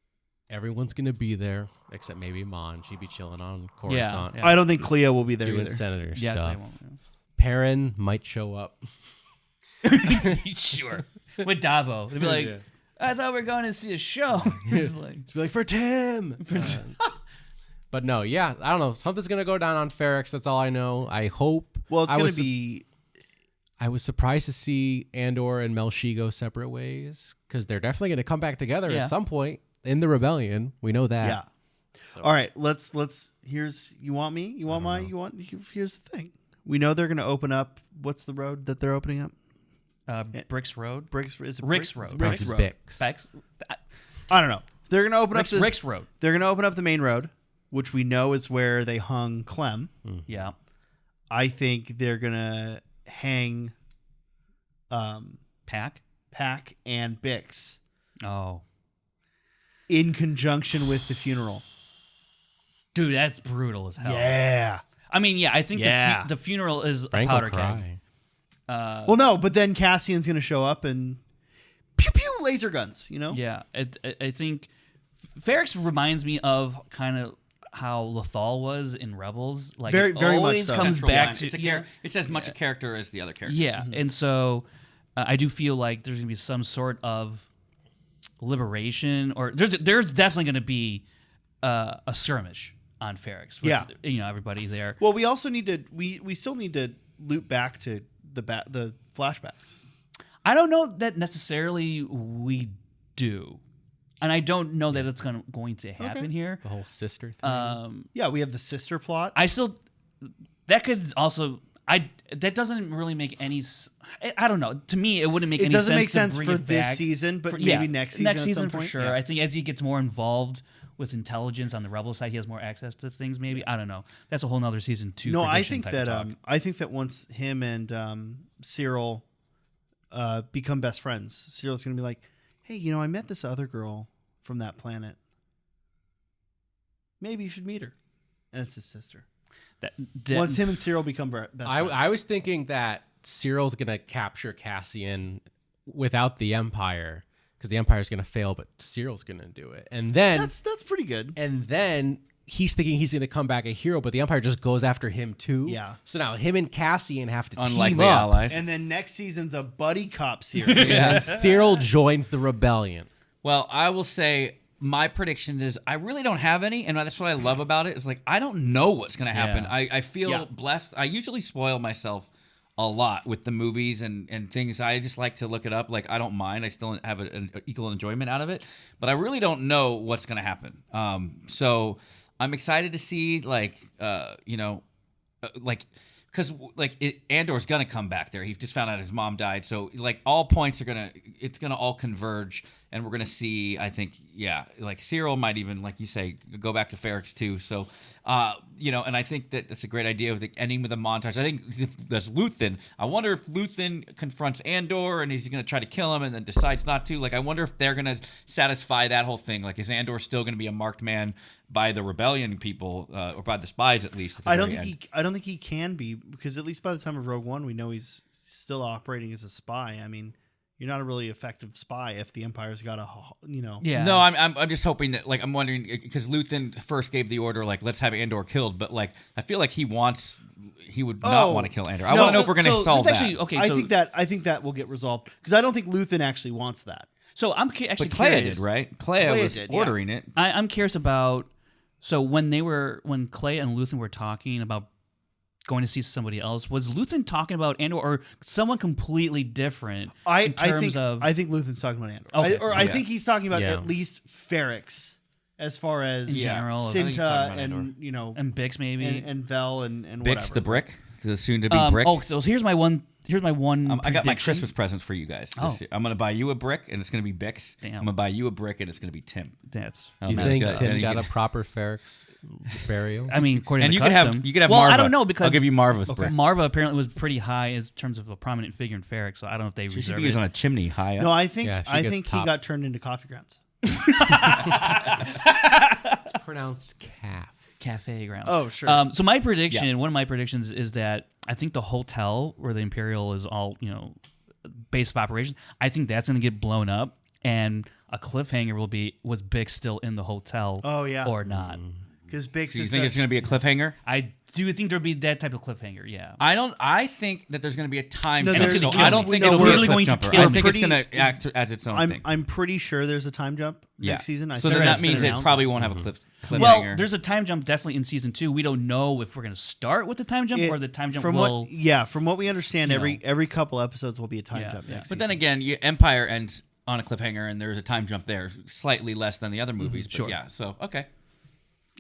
Everyone's gonna be there except maybe Mon. She'd be chilling on Coruscant, Yeah. I don't think Cleo will be there doing either. senator Yeah, stuff. they won't. Perrin might show up. Sure. With Davo, they'd be like, I thought we were going to see a show. It's like, Just be like, for Tim. But no, yeah, I don't know. Something's gonna go down on Ferrix. That's all I know. I hope. Well, it's I going was to be. I was surprised to see Andor and Melshi go separate ways because they're definitely gonna come back together Yeah. at some point in the rebellion. We know that. Yeah. All right, let's here's you want me? You want here's the thing. We know they're going to open up what's the road that they're opening up? Bricks Road. Bricks is it Ricks Bricks? Road. Bricks It's Road. Bix. Bix? I don't know. They're going to open up Ricks Road. They're going to open up the main road, which we know is where they hung Clem. Yeah. I think they're going to hang Pack. Pack and Bix Oh. in conjunction with the funeral. Dude, that's brutal as hell. Yeah. I mean, yeah, I think Yeah. the funeral is Frank a will powder keg. cry. Well, no, but then Cassian's going to show up and pew pew laser guns, you know? Yeah, I think Ferrix reminds me of kind of how Lothal was in Rebels. Like Very- it very much always so. comes Central back line. to It's it's as much a character as the other characters. yeah, and so I do feel like there's gonna be some sort of liberation, or there's definitely gonna be a skirmish on Ferrix. With, Yeah. everybody there. Well, we also need to we still need to loop back to the flashbacks. I don't know that necessarily we do, and I don't know that it's going to happen here. The whole sister thing. Yeah, we have the sister plot. I still that could also that doesn't really make any. I don't know. To me, it wouldn't make It any doesn't sense make sense to bring for it this back. season, but For- maybe yeah, next season. Next at season some for point. sure. Yeah. I think as he gets more involved with intelligence on the rebel side, he has more access to things. Maybe I don't know. That's a whole nother season 2. No, I prediction think type that of talk. I think that once him and Cyril become best friends, Cyril's gonna be like, "Hey, I met this other girl from that planet. Maybe you should meet her." And it's his sister. That- Once him and Cyril become best friends. I was thinking that Cyril's gonna capture Cassian without the Empire because the Empire's gonna fail, but Cyril's gonna do it. And then That's pretty good. and then he's thinking he's gonna come back a hero, but the Empire just goes after him too. Yeah. So now him and Cassian have to Unlikely team up, allies. And then next season's a buddy cop series. and Cyril joins the rebellion. Well, I will say my prediction is I really don't have any, and that's what I love about it. Is like I don't know what's going to happen. Yeah. I feel blessed. I usually spoil myself a lot with the movies and things. I just like to look it up. Like I don't mind. I still have an equal enjoyment out of it, but I really don't know what's going to happen. So I'm excited to see because Andor's gonna come back there. He just found out his mom died, so like all points are it's gonna all converge, and we're gonna see. I think, like Cyril might even, like you say, go back to Ferrix too. So, and I think that's a great idea of the ending with a montage. I think that's Luthen. I wonder if Luthen confronts Andor and he's gonna try to kill him, and then decides not to. Like, I wonder if they're gonna satisfy that whole thing. Like, is Andor still gonna be a marked man by the rebellion people, or by the spies at least? At the I don't very think end? I don't think he can be, because at least by the time of Rogue One, we know he's still operating as a spy. I mean, you're not a really effective spy if the Empire's got Yeah. No, I'm just hoping that, like, I'm wondering, because Luthen first gave the order, like, let's have Andor killed, but like I feel like he would not want to kill Andor. I want to know if we're going to solve that's that. actually, okay, I think that will get resolved, because I don't think Luthen actually wants that. So I'm actually But Clea curious. did, right? Clea was did, yeah. ordering it. I'm curious about. So when Clea and Luthen were talking about going to see somebody else, was Luthen talking about Andor or someone completely different? I in terms think Luthen's talking about Andor. Okay. I think he's talking about Yeah. at least Ferrix, as far as In general, I think he's talking Cinta about and Andor. and Bix maybe. and Vel and Bix whatever. the brick, the soon-to-be brick. Oh, so here's my one. Here's my one. I got my prediction. Christmas present for you guys. This year. I'm going to buy you a brick, and it's going to be Bix. Damn. I'm going to buy you a brick, and it's going to be Tim. That's. Do you man, think yeah, Tim you got a can- proper Ferrix burial? I mean, according And to you could custom. have well, Marva. I don't know, because I'll give you Marva's brick. Marva apparently was pretty high in terms of a prominent figure in Ferrix, so I don't know if they She should reserve be used it. on a chimney high up. No, I think Yeah, she gets he top. got turned into coffee grounds. It's pronounced calf. Cafe grounds. Oh, sure. So my prediction, one of my predictions, is that I think the hotel where the Imperial is all, base of operations, I think that's going to get blown up, and a cliffhanger will be, was Bix still in the hotel? Oh, yeah. Or not? Because Bix So you is think it's going to be a cliffhanger? I do think there'll be that type of cliffhanger. Yeah. I think that there's going to be a time No, jump. there's So gonna I kill don't me. think No, it'll we're be a literally cliff going to jumper. kill I me. think it's Pretty- going to act as its own thing. I'm pretty sure there's a time jump next season. So then think that it's means it announced. probably won't have a cliffhanger. Well, there's a time jump definitely in season 2. We don't know if we're going to start with the time jump or the time jump from will. from what we understand, you every couple episodes will be a time Yeah, jump yeah. next But season. then again, Empire ends on a cliffhanger, and there's a time jump there, slightly less than the other movies. But Sure. yeah, so okay.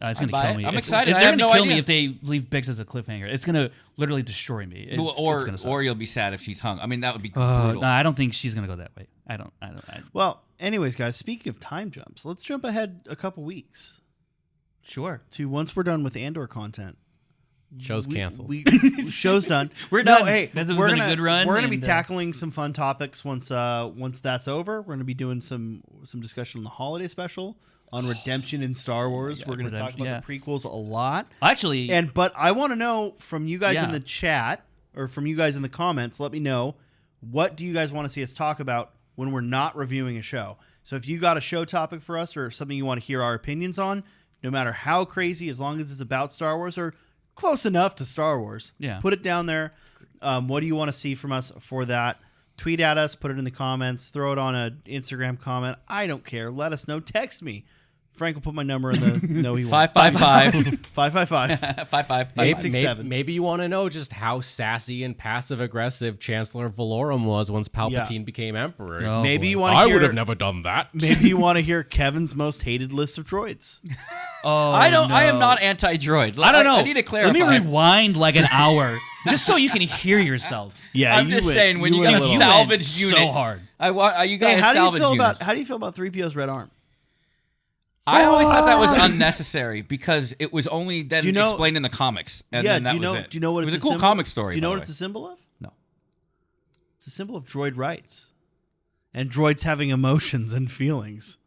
It's going to buy kill it. me. I'm If- excited. If I they're have going to no kill me idea. if they leave Bix as a cliffhanger. It's going to literally destroy me. It's gonna suck. Or you'll be sad if she's hung. I mean, that would be No, brutal. I don't think she's going to go that way. I don't. Well, anyways, guys, speaking of time jumps, let's jump ahead a couple weeks Sure. to once we're done with Andor content. Show's canceled. Show's done. We're No, done. hey, This has we're been a gonna, good run, We're going to be and, tackling some fun topics once that's over. We're going to be doing some discussion on the holiday special on redemption in Star Wars. We're going to talk redemption, about the prequels a lot. Actually, But I want to know from you guys in Yeah. the chat or from you guys in the comments, let me know, what do you guys want to see us talk about when we're not reviewing a show? So if you got a show topic for us or something you want to hear our opinions on, no matter how crazy, as long as it's about Star Wars or close enough to Star Wars, put it down there. What do you want to see from us for that? Tweet at us, put it in the comments, throw it on an Instagram comment. I don't care. Let us know. Text me. Frank will put my number in the no he won't. 555 555 555 867. Maybe you want to know just how sassy and passive aggressive Chancellor Valorum was once Palpatine became Emperor. Oh, Maybe boy. you want to I hear. would have never done that. Maybe you want to hear Kevin's most hated list of droids. oh, I don't. No. I am not anti-droid. I don't know. I need to clarify. Let me rewind like an hour just so you can hear yourself. Yeah, I'm you just went- saying when you went got a a little- salvage so unit, hard. I want. You guys Hey, how do you salvage feel unit. about 3PO's red arm? I always thought that was unnecessary because it was only then Do you know- explained in the comics, and Yeah, then that do you know? was it. Do you know what it was it's a cool symbol- comic story? Do you know by what the it's a way. symbol of? No. It's a symbol of droid rights, and droids having emotions and feelings.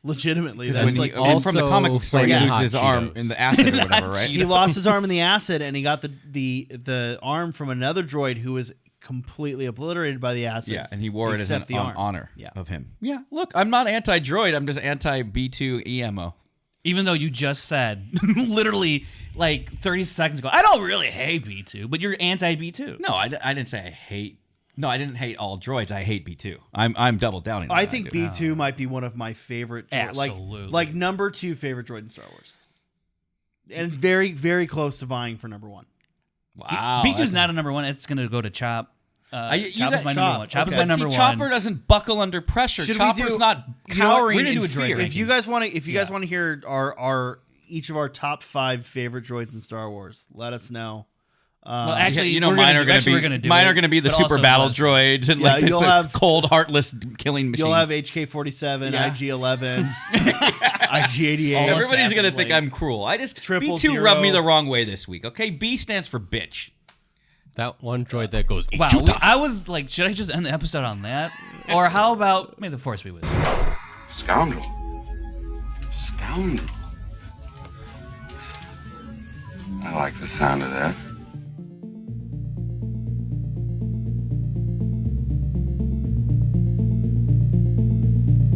Legitimately, Because that's when like he, and from the comic also story, he flaming loses his hot arm Cheetos. in the acid or whatever, right? he lost his arm in the acid, and he got the arm from another droid who was completely obliterated by the acid. Yeah, and he wore it as except an the arm. honor Yeah. of him. Yeah, look, I'm not anti-droid. I'm just anti-B2 EMO. Even though you just said, literally, like 30 seconds ago, I don't really hate B2, but you're anti-B2. No, I didn't say I hate. No, I didn't hate all droids. I hate B2. I'm double downing. on I that, think dude. B2 might be one of my favorite, Absolutely. like number 2 favorite droid in Star Wars, and very, very close to vying for number 1. Wow, B2's not a number 1. It's going to go to Chop. You Chop is got- my Chop. number 1. Chop is Okay. my number See, 1. Chopper doesn't buckle under pressure. Should we Chopper's do- not you know what? cowering We're gonna in do a droid fear. ranking. If you guys want to hear our each of our top 5 favorite droids in Star Wars, let us know. Well, actually, you know, we're mine gonna are going to we're be gonna do mine it, are going to be the but super also battle less. droids and Yeah, like you'll the have- cold, heartless killing machines. You'll have HK-47, Yeah. IG-11, IG-88. All Everybody's assassin going to think blade. I'm cruel. I just Triple B2 rubbed me zero. the wrong way this week. Okay, B stands for bitch. That one droid that goes. Wow, "Chuta." I was like, should I just end the episode on that? Or how about, may the force be with you? Scoundrel. Scoundrel. I like the sound of that.